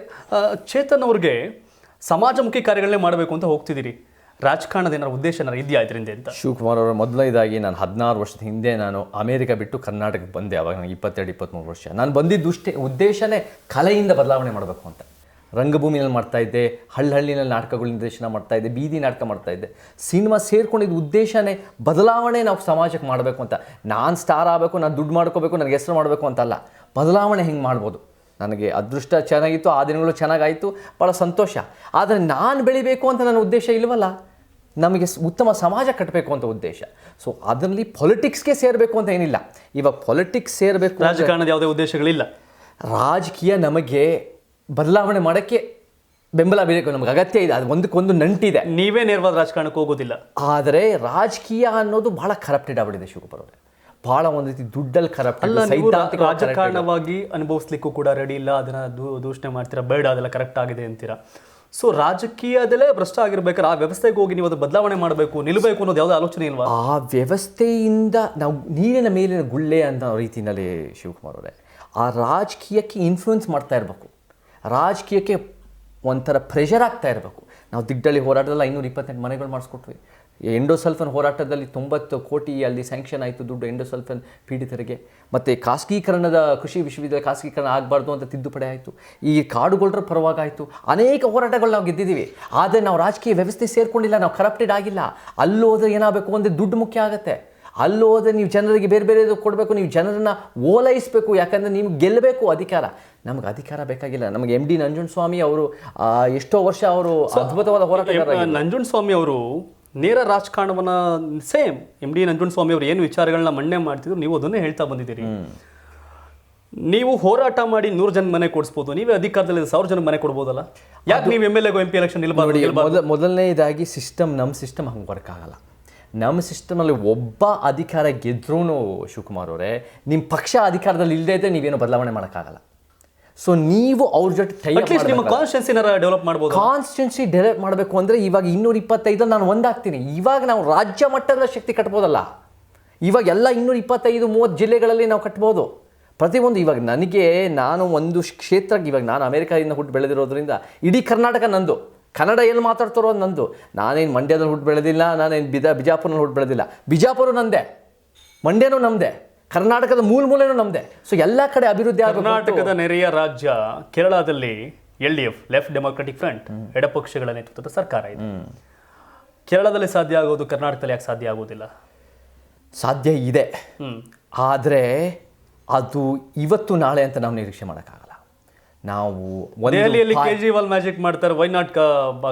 ಚೇತನ್ ಅವ್ರಿಗೆ ಸಮಾಜಮುಖಿ ಕಾರ್ಯಗಳನ್ನೇ ಮಾಡಬೇಕು ಅಂತ ಹೋಗ್ತಿದ್ದೀರಿ? ರಾಜಕಾರಣದ ಏನಾರು ಉದ್ದೇಶ ಏನಾರು ಇದೆಯಾ ಇದರಿಂದ ಅಂತ? ಶಿವಕುಮಾರ್ ಅವರ ಮೊದಲನೇದಾಗಿ ನಾನು 16 ವರ್ಷದ ಹಿಂದೆ ನಾನು ಅಮೇರಿಕ ಬಿಟ್ಟು ಕರ್ನಾಟಕಕ್ಕೆ ಬಂದೆ. ಅವಾಗ ನನಗೆ 22-23 ವರ್ಷ. ನಾನು ಬಂದಿದ್ದು ಉದ್ದೇಶನೇ ಕಲೆಯಿಂದ ಬದಲಾವಣೆ ಮಾಡಬೇಕು ಅಂತ. ರಂಗಭೂಮಿನಲ್ಲಿ ಮಾಡ್ತಾಯಿದ್ದೆ, ಹಳ್ಳಿನಲ್ಲಿ ನಾಟಕಗಳು ನಿರ್ದೇಶನ ಮಾಡ್ತಾಯಿದ್ದೆ, ಬೀದಿ ನಾಟಕ ಮಾಡ್ತಾಯಿದ್ದೆ. ಸಿನಿಮಾ ಸೇರ್ಕೊಂಡಿದ್ದ ಉದ್ದೇಶನೇ ಬದಲಾವಣೆ ನಾವು ಸಮಾಜಕ್ಕೆ ಮಾಡಬೇಕು ಅಂತ. ನಾನು ಸ್ಟಾರ್ ಆಗಬೇಕು, ನಾನು ದುಡ್ಡು ಮಾಡ್ಕೋಬೇಕು, ನನಗೆ ಹೆಸರು ಮಾಡಬೇಕು ಅಂತಲ್ಲ, ಬದಲಾವಣೆ ಹೆಂಗೆ ಮಾಡ್ಬೋದು. ನನಗೆ ಅದೃಷ್ಟ ಚೆನ್ನಾಗಿತ್ತು, ಆ ದಿನಗಳು ಚೆನ್ನಾಗಾಯಿತು, ಭಾಳ ಸಂತೋಷ. ಆದರೆ ನಾನು ಬೆಳಿಬೇಕು ಅಂತ ನನ್ನ ಉದ್ದೇಶ ಇಲ್ವಲ್ಲ, ನಮಗೆ ಉತ್ತಮ ಸಮಾಜ ಕಟ್ಟಬೇಕು ಅಂತ ಉದ್ದೇಶ. ಸೊ ಅದರಲ್ಲಿ ಪೊಲಿಟಿಕ್ಸ್ಗೆ ಸೇರಬೇಕು ಅಂತ ಏನಿಲ್ಲ. ಇವಾಗ ಪೊಲಿಟಿಕ್ಸ್ ಸೇರಬೇಕು, ರಾಜಕಾರಣದ ಯಾವುದೇ ಉದ್ದೇಶಗಳಿಲ್ಲ. ರಾಜಕೀಯ ನಮಗೆ ಬದಲಾವಣೆ ಮಾಡೋಕ್ಕೆ ಬೆಂಬಲ ಬೇಕು, ನಮಗೆ ಅಗತ್ಯ ಇದೆ, ಅದು ಒಂದಕ್ಕೊಂದು ನಂಟಿದೆ. ನೀವೇ ನೇರವಾದ ರಾಜಕಾರಣಕ್ಕೆ ಹೋಗೋದಿಲ್ಲ. ಆದರೆ ರಾಜಕೀಯ ಅನ್ನೋದು ಭಾಳ ಕರಪ್ಟೆಡ್ ಆಗ್ಬಿಟ್ಟಿದೆ ಶಿವಕುಮಾರ್ ಅವರೇ. ಭಾಳ ಒಂದು ರೀತಿ ದುಡ್ಡಲ್ಲಿ ಕರಪ್ಟ್, ಅಲ್ಲ, ನೀವು ಸೈದ್ಧಾಂತಿಕ ರಾಜಕಾರಣವಾಗಿ ಅನುಭವಿಸ್ಲಿಕ್ಕೂ ಕೂಡ ರೆಡಿ ಇಲ್ಲ, ಅದನ್ನ ದೂಷಣೆ ಮಾಡ್ತೀರಾ, ಬೇಡ ಅದೆಲ್ಲ ಕರೆಕ್ಟ್ ಆಗಿದೆ ಅಂತೀರಾ. ಸೊ ರಾಜಕೀಯದಲ್ಲೇ ಭ್ರಷ್ಟ ಆಗಿರ್ಬೇಕಾದ್ರೆ ಆ ವ್ಯವಸ್ಥೆಗೆ ಹೋಗಿ ನೀವು ಅದು ಬದಲಾವಣೆ ಮಾಡಬೇಕು, ನಿಲ್ಲಬೇಕು ಅನ್ನೋದು ಯಾವುದೇ ಆಲೋಚನೆ ಇಲ್ವಾ? ಆ ವ್ಯವಸ್ಥೆಯಿಂದ ನಾವು ನೀರಿನ ಮೇಲಿನ ಗುಳ್ಳೆ ಅನ್ನೋ ರೀತಿಯಲ್ಲಿ ಶಿವಕುಮಾರ್ ಅವರೇ ಆ ರಾಜಕೀಯಕ್ಕೆ ಇನ್ಫ್ಲೂಯೆನ್ಸ್ ಮಾಡ್ತಾ ಇರಬೇಕು, ರಾಜಕೀಯಕ್ಕೆ ಒಂಥರ ಪ್ರೆಷರ್ ಆಗ್ತಾ ಇರಬೇಕು. ನಾವು ದಿಗ್ಗಳ್ಳಿ ಹೋರಾಟದಲ್ಲಿ 528 ಮನೆಗಳು ಮಾಡಿಸ್ಕೊಟ್ವಿ. ಎಂಡೋಸಲ್ಫನ್ ಹೋರಾಟದಲ್ಲಿ 90 ಕೋಟಿ ಅಲ್ಲಿ ಸ್ಯಾಂಕ್ಷನ್ ಆಯಿತು ದುಡ್ಡು ಎಂಡೋಸಲ್ಫನ್ ಪೀಡಿತರಿಗೆ. ಮತ್ತು ಖಾಸಗೀಕರಣದ ಕೃಷಿ ವಿಶ್ವವಿದ್ಯಾಲಯ ಖಾಸಗೀಕರಣ ಆಗಬಾರ್ದು ಅಂತ ತಿದ್ದುಪಡಿ ಆಯಿತು. ಈ ಕಾಡುಗೊಳ್ಳರ ಪರವಾಗಾಯಿತು. ಅನೇಕ ಹೋರಾಟಗಳು ನಾವು ಗೆದ್ದಿದ್ದೀವಿ. ಆದರೆ ನಾವು ರಾಜಕೀಯ ವ್ಯವಸ್ಥೆ ಸೇರಿಕೊಂಡಿಲ್ಲ, ನಾವು ಕರಪ್ಟೆಡ್ ಆಗಿಲ್ಲ. ಅಲ್ಲೋದ್ರೆ ಏನಾಗಬೇಕು ಅಂದರೆ ದುಡ್ಡು ಮುಖ್ಯ ಆಗುತ್ತೆ. ಅಲ್ಲೋದ್ರೆ ನೀವು ಜನರಿಗೆ ಬೇರೆ ಬೇರೆದು ಕೊಡಬೇಕು, ನೀವು ಜನರನ್ನು ಓಲೈಸಬೇಕು. ಯಾಕಂದರೆ ನಿಮ್ಗೆ ಗೆಲ್ಲಬೇಕು ಅಧಿಕಾರ. ನಮಗೆ ಅಧಿಕಾರ ಬೇಕಾಗಿಲ್ಲ. ನಮಗೆ MD ನಂಜುಂಡಸ್ವಾಮಿ ಅವರು ಎಷ್ಟೋ ವರ್ಷ ಅವರು ಅದ್ಭುತವಾದ ಹೋರಾಟಗಾರ. ನಂಜುಂಡಸ್ವಾಮಿ ಅವರು ನೇರ ರಾಜಕಾರಣವನ್ನ ಸೇಮ್ MD ನಂಜುಂಡಸ್ವಾಮಿ ಅವರು ಏನು ವಿಚಾರಗಳನ್ನ ಮಂಡನೆ ಮಾಡ್ತಿದ್ರು ನೀವು ಅದನ್ನೇ ಹೇಳ್ತಾ ಬಂದಿದ್ದೀರಿ. ನೀವು ಹೋರಾಟ ಮಾಡಿ 100 ಜನ ಮನೆ ಕೊಡಿಸ್ಬೋದು, ನೀವೇ ಅಧಿಕಾರದಲ್ಲಿ 1000 ಜನ ಮನೆ ಕೊಡ್ಬೋದಲ್ಲ. ಯಾಕೆ ನೀವು MLA MP ಎಲೆಕ್ಷನ್ ನಿಲ್ಬಾರ್ದು? ಮೊದಲನೇದಾಗಿ ನಮ್ಮ ಸಿಸ್ಟಮ್ ಹಂಗೆ ವರ್ಕ್ ಆಗಲ್ಲ. ನಮ್ಮ ಸಿಸ್ಟಮಲ್ಲಿ ಒಬ್ಬ ಅಧಿಕಾರ ಗೆದ್ರೂ ಶಿವಕುಮಾರ್ ಅವರೇ, ನಿಮ್ಮ ಪಕ್ಷ ಅಧಿಕಾರದಲ್ಲಿ ಇಲ್ಲದೇ ಇದ್ದರೆ ನೀವೇನು ಬದಲಾವಣೆ ಮಾಡೋಕ್ಕಾಗಲ್ಲ. ಸೊ ನೀವು ಅವ್ರ ಜೊತೆ ನಿಮ್ಮ ಕಾನ್ಸ್ಟಿಟ್ಯೂನ್ಸಿನ ಡೆವಲಪ್ ಮಾಡ್ಬೋದು. ಕಾನ್ಸ್ಟಿಟ್ಯೂನ್ಸಿ ಡೆವಲಪ್ ಮಾಡಬೇಕು ಅಂದರೆ ಇವಾಗ 225 ನಾನು ಒಂದಾಗ್ತೀನಿ. ಇವಾಗ ನಾವು ರಾಜ್ಯ ಮಟ್ಟದ ಶಕ್ತಿ ಕಟ್ಬೋದಲ್ಲ. ಇವಾಗ ಎಲ್ಲ 225-30 ಜಿಲ್ಲೆಗಳಲ್ಲಿ ನಾವು ಕಟ್ಬೋದು ಪ್ರತಿಯೊಂದು. ಇವಾಗ ನಾನು ಒಂದು ಕ್ಷೇತ್ರಕ್ಕೆ, ಇವಾಗ ನಾನು ಅಮೆರಿಕಾದಿಂದ ಹುಟ್ಟು ಬೆಳೆದಿರೋದ್ರಿಂದ ಇಡೀ ಕರ್ನಾಟಕ ನಂದು. ಕನ್ನಡ ಎಲ್ಲಿ ಮಾತಾಡ್ತಾರೋ ಅದು ನಂದು. ನಾನೇನು ಮಂಡ್ಯದಲ್ಲಿ ಹುಟ್ಟು ಬೆಳೆದಿಲ್ಲ, ನಾನೇನು ಬಿಜಾಪುರಲ್ಲಿ ಹುಟ್ಟು ಬೆಳೆದಿಲ್ಲ. ಬಿಜಾಪುರ ನಂದೆ, ಮಂಡ್ಯನೂ ನಮ್ಮದೇ, ಕರ್ನಾಟಕದ ಮೂಲೆನೂ ನಮ್ಮದೇ. ಸೊ ಎಲ್ಲ ಕಡೆ ಅಭಿವೃದ್ಧಿ ಆಗಬೇಕು. ಕರ್ನಾಟಕದ ನೆರೆಯ ರಾಜ್ಯ ಕೇರಳದಲ್ಲಿ LDF ಲೆಫ್ಟ್ ಡೆಮೊಕ್ರೆಟಿಕ್ ಫ್ರಂಟ್ ಎಡಪಕ್ಷಗಳ ನೇತೃತ್ವದ ಸರ್ಕಾರ ಇದೆ. ಕೇರಳದಲ್ಲಿ ಸಾಧ್ಯ ಆಗೋದು ಕರ್ನಾಟಕದಲ್ಲಿ ಯಾಕೆ ಸಾಧ್ಯ ಆಗೋದಿಲ್ಲ? ಸಾಧ್ಯ ಇದೆ, ಆದರೆ ಅದು ಇವತ್ತು ನಾಳೆ ಅಂತ ನಾವು ನಿರೀಕ್ಷೆ ಮಾಡೋಕ್ಕಾಗಲ್ಲ. ನಾವು ದೆಹಲಿಯಲ್ಲಿ ಕೇಜ್ರಿವಾಲ್ ಮ್ಯಾಜಿಕ್ ಮಾಡ್ತಾರೆ, ವೈ ನಾಟ್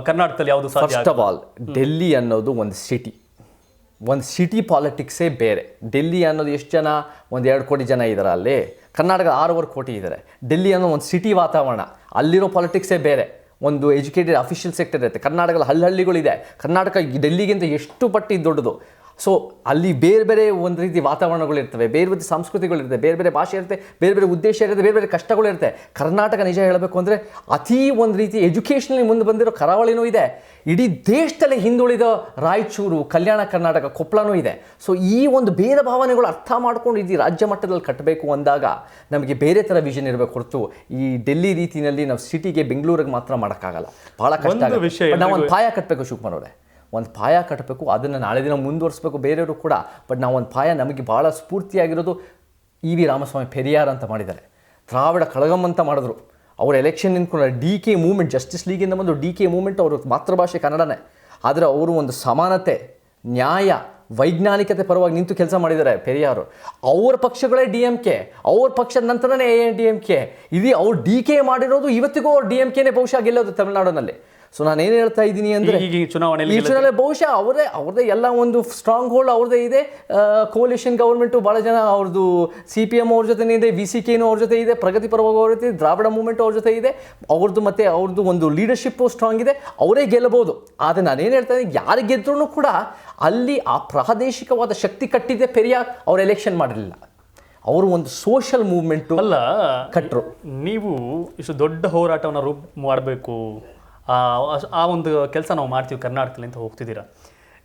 ಕರ್ನಾಟಕದಲ್ಲಿ ಯಾವುದು ಸಾಧ್ಯ? ಫಸ್ಟ್ ಆಫ್ ಆಲ್ ಡೆಲ್ಲಿ ಅನ್ನೋದು ಒಂದು ಸಿಟಿ ಪಾಲಿಟಿಕ್ಸೇ ಬೇರೆ. ಡೆಲ್ಲಿ ಅನ್ನೋದು ಎಷ್ಟು ಜನ? 1-2 ಕೋಟಿ ಜನ ಇದ್ದಾರೆ. ಅಲ್ಲಿ ಕರ್ನಾಟಕ 6.5 ಕೋಟಿ ಇದ್ದಾರೆ. ಡೆಲ್ಲಿ ಅನ್ನೋ ಒಂದು ಸಿಟಿ ವಾತಾವರಣ, ಅಲ್ಲಿರೋ ಪಾಲಿಟಿಕ್ಸೇ ಬೇರೆ. ಒಂದು ಎಜುಕೇಟೆಡ್ ಅಫಿಷಿಯಲ್ ಸೆಕ್ಟರ್ ಇರುತ್ತೆ. ಕರ್ನಾಟಕದ ಹಳ್ಳಿಗಳಿದೆ. ಕರ್ನಾಟಕ ಡೆಲ್ಲಿಗಿಂತ ಎಷ್ಟು ಪಟ್ಟು ದೊಡ್ಡದು. ಸೊ ಅಲ್ಲಿ ಬೇರೆ ಬೇರೆ ಒಂದು ರೀತಿ ವಾತಾವರಣಗಳಿರ್ತವೆ, ಬೇರೆ ಬೇರೆ ಸಂಸ್ಕೃತಿಗಳಿರ್ತವೆ, ಬೇರೆ ಬೇರೆ ಭಾಷೆ ಇರುತ್ತೆ, ಬೇರೆ ಬೇರೆ ಉದ್ದೇಶ ಇರುತ್ತೆ, ಬೇರೆ ಬೇರೆ ಕಷ್ಟಗಳಿರುತ್ತೆ. ಕರ್ನಾಟಕ ನಿಜ ಹೇಳಬೇಕು ಅಂದರೆ ಅತೀ ಒಂದು ರೀತಿ ಎಜುಕೇಷನಲ್ಲಿ ಮುಂದೆ ಬಂದಿರೋ ಕರಾವಳಿನೂ ಇದೆ. ಇಡೀ ದೇಶದಲ್ಲೇ ಹಿಂದುಳಿದ ರಾಯಚೂರು, ಕಲ್ಯಾಣ ಕರ್ನಾಟಕ, ಕೊಪ್ಪಳನೂ ಇದೆ. ಸೊ ಈ ಒಂದು ಭೇದ ಭಾವನೆಗಳು ಅರ್ಥ ಮಾಡ್ಕೊಂಡು ಇದು ರಾಜ್ಯ ಮಟ್ಟದಲ್ಲಿ ಕಟ್ಟಬೇಕು ಅಂದಾಗ ನಮಗೆ ಬೇರೆ ಥರ ವಿಷನ್ ಇರಬೇಕು ಹೊರತು ಈ ಡೆಲ್ಲಿ ರೀತಿಯಲ್ಲಿ ನಾವು ಸಿಟಿಗೆ ಬೆಂಗಳೂರಿಗೆ ಮಾತ್ರ ಮಾಡೋಕ್ಕಾಗಲ್ಲ. ಭಾಳ ಕಷ್ಟ ಆಗುತ್ತೆ. ನಾವು ಒಂದು ಪಾಯ ಕಟ್ಟಬೇಕು ಶಿವಕುಮಾರ್ ಅವರೇ, ಒಂದು ಪಾಯ ಕಟ್ಟಬೇಕು. ಅದನ್ನು ನಾಳೆ ದಿನ ಮುಂದುವರಿಸ್ಬೇಕು ಬೇರೆಯವರು ಕೂಡ. ಬಟ್ ನಾವು ಒಂದು ಪಾಯ ನಮಗೆ ಭಾಳ ಸ್ಫೂರ್ತಿಯಾಗಿರೋದು EV ರಾಮಸ್ವಾಮಿ ಪೆರಿಯಾರ್ ಅಂತ ಮಾಡಿದ್ದಾರೆ. ದ್ರಾವಿಡ ಕಳಗಂ ಅಂತ ಮಾಡಿದ್ರು. ಅವರು ಎಲೆಕ್ಷನ್ ನಿಂತ್ಕೊಂಡು DK ಮೂವ್ಮೆಂಟ್, ಜಸ್ಟಿಸ್ ಲೀಗಿಂದ ಬಂದು DK ಮೂವ್ಮೆಂಟ್, ಅವರು ಮಾತೃಭಾಷೆ ಕನ್ನಡನೇ. ಆದರೆ ಅವರು ಒಂದು ಸಮಾನತೆ, ನ್ಯಾಯ, ವೈಜ್ಞಾನಿಕತೆ ಪರವಾಗಿ ನಿಂತು ಕೆಲಸ ಮಾಡಿದ್ದಾರೆ ಪೆರಿಯಾರು. ಅವ್ರ ಪಕ್ಷಗಳೇ DMK, ಅವ್ರ ಪಕ್ಷದ ನಂತರನೇ ANDMK. ಇದೀ ಅವ್ರು DK ಮಾಡಿರೋದು ಇವತ್ತಿಗೂ ಅವ್ರು DMKನೇ ಬಹುಶಃ ಗೆಲ್ಲೋದು ತಮಿಳುನಾಡಿನಲ್ಲಿ. ಸೊ ನಾನೇನು ಹೇಳ್ತಾ ಇದ್ದೀನಿ ಅಂದರೆ ಈ ಚುನಾವಣೆ ಬಹುಶಃ ಅವ್ರದ್ದೇ ಎಲ್ಲ ಒಂದು ಸ್ಟ್ರಾಂಗ್ ಹೋಲ್ಡ್ ಅವ್ರದ್ದೇ ಇದೆ. ಕೋಲಿಷನ್ ಗೌರ್ಮೆಂಟು ಭಾಳ ಜನ ಅವ್ರದ್ದು CPM ಅವ್ರ ಜೊತೆ ಇದೆ, VCKನೂ ಅವ್ರ ಜೊತೆ ಇದೆ, ಪ್ರಗತಿ ಪರವಾಗಿ ಅವ್ರ ಜೊತೆ, ದ್ರಾವಿಡ ಮೂವ್ಮೆಂಟ್ ಅವ್ರ ಜೊತೆ ಇದೆ. ಅವ್ರದ್ದು ಒಂದು ಲೀಡರ್ಶಿಪ್ಪು ಸ್ಟ್ರಾಂಗ್ ಇದೆ. ಅವರೇ ಗೆಲ್ಲಬಹುದು. ಆದರೆ ನಾನೇನು ಹೇಳ್ತಾ ಇದ್ದೀನಿ, ಯಾರು ಗೆದ್ರೂ ಕೂಡ ಅಲ್ಲಿ ಆ ಪ್ರಾದೇಶಿಕವಾದ ಶಕ್ತಿ ಕಟ್ಟಿದೆ ಪೆರಿಯಾರ್. ಅವ್ರು ಎಲೆಕ್ಷನ್ ಮಾಡಿರಲಿಲ್ಲ, ಅವರು ಒಂದು ಸೋಷಿಯಲ್ ಮೂವ್ಮೆಂಟು ಅಲ್ಲ ಕಟ್ಟರು. ನೀವು ಇಷ್ಟು ದೊಡ್ಡ ಹೋರಾಟವನ್ನು ಮಾಡಬೇಕು, ಆ ಒಂದು ಕೆಲಸ ನಾವು ಮಾಡ್ತೀವಿ ಕರ್ನಾಟಕದಲ್ಲಿ ಅಂತ ಹೋಗ್ತಿದ್ದೀರಾ.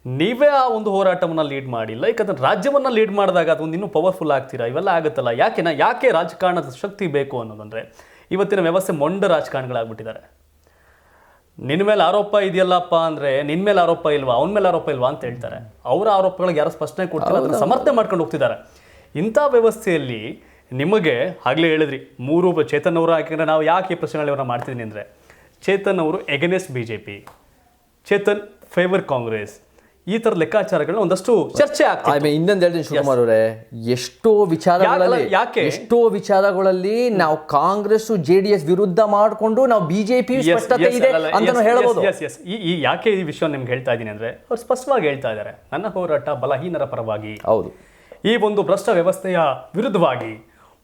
ನೀವೇ ಆ ಒಂದು ಹೋರಾಟವನ್ನು ಲೀಡ್ ಮಾಡಿ, ಲೈಕ್ ಅದನ್ನು ರಾಜ್ಯವನ್ನು ಲೀಡ್ ಮಾಡಿದಾಗ ಅದೊಂದು ಇನ್ನೂ ಪವರ್ಫುಲ್ ಆಗ್ತೀರಾ. ಇವೆಲ್ಲ ಆಗುತ್ತಲ್ಲ. ಯಾಕೆ ರಾಜಕಾರಣದ ಶಕ್ತಿ ಬೇಕು ಅನ್ನೋದಂದರೆ ಇವತ್ತಿನ ವ್ಯವಸ್ಥೆ ಮೊಂಡ ರಾಜಕಾರಣಿಗಳಾಗ್ಬಿಟ್ಟಿದ್ದಾರೆ. ನಿನ್ನ ಮೇಲೆ ಆರೋಪ ಇದೆಯಲ್ಲಪ್ಪ ಅಂದರೆ ನಿನ್ನ ಮೇಲೆ ಆರೋಪ ಇಲ್ವಾ, ಅವನ ಮೇಲೆ ಆರೋಪ ಇಲ್ವಾ ಅಂತ ಹೇಳ್ತಾರೆ. ಅವರ ಆರೋಪಗಳಿಗೆ ಯಾರು ಸ್ಪಷ್ಟನೆ ಕೊಡ್ತಾರೆ, ಅದನ್ನು ಸಮರ್ಥನೆ ಮಾಡ್ಕೊಂಡು ಹೋಗ್ತಿದ್ದಾರೆ. ಇಂಥ ವ್ಯವಸ್ಥೆಯಲ್ಲಿ ನಿಮಗೆ ಆಗಲೇ ಹೇಳಿದ್ರಿ, 3 ಚೇತನ್ ಅವರು ಯಾಕೆಂದರೆ ನಾವು ಯಾಕೆ ಈ ಪ್ರಶ್ನೆಗಳನ್ನ ಮಾಡ್ತಿದ್ದೀನಿ ಅಂದರೆ, ಚೇತನ್ ಅವರು against BJP, Chetan favour Congress, ಈ ಥರದ ಲೆಕ್ಕಾಚಾರಗಳನ್ನ ಒಂದಷ್ಟು ಚರ್ಚೆ ಆಗ್ತದೆ. ಇನ್ನೊಂದು ಹೇಳ್ತೀನಿ ಶಿವಕುಮಾರ್ ಅವರೇ, ಎಷ್ಟೋ ವಿಚಾರಗಳಲ್ಲಿ ನಾವು ಕಾಂಗ್ರೆಸ್ JDS ವಿರುದ್ಧ ಮಾಡಿಕೊಂಡು ನಾವು BJP ಸ್ಪಷ್ಟತೆ ಇದೆ ಅಂತ ಹೇಳ್ಬೋದು. ಯಾಕೆ ಈ ವಿಷಯ ನಿಮ್ಗೆ ಹೇಳ್ತಾ ಇದ್ದೀನಿ ಅಂದರೆ, ಅವ್ರು ಸ್ಪಷ್ಟವಾಗಿ ಹೇಳ್ತಾ ಇದ್ದಾರೆ, ನನ್ನ ಹೋರಾಟ ಬಲಹೀನರ ಪರವಾಗಿ, ಹೌದು, ಈ ಒಂದು ಭ್ರಷ್ಟ ವ್ಯವಸ್ಥೆಯ ವಿರುದ್ಧವಾಗಿ.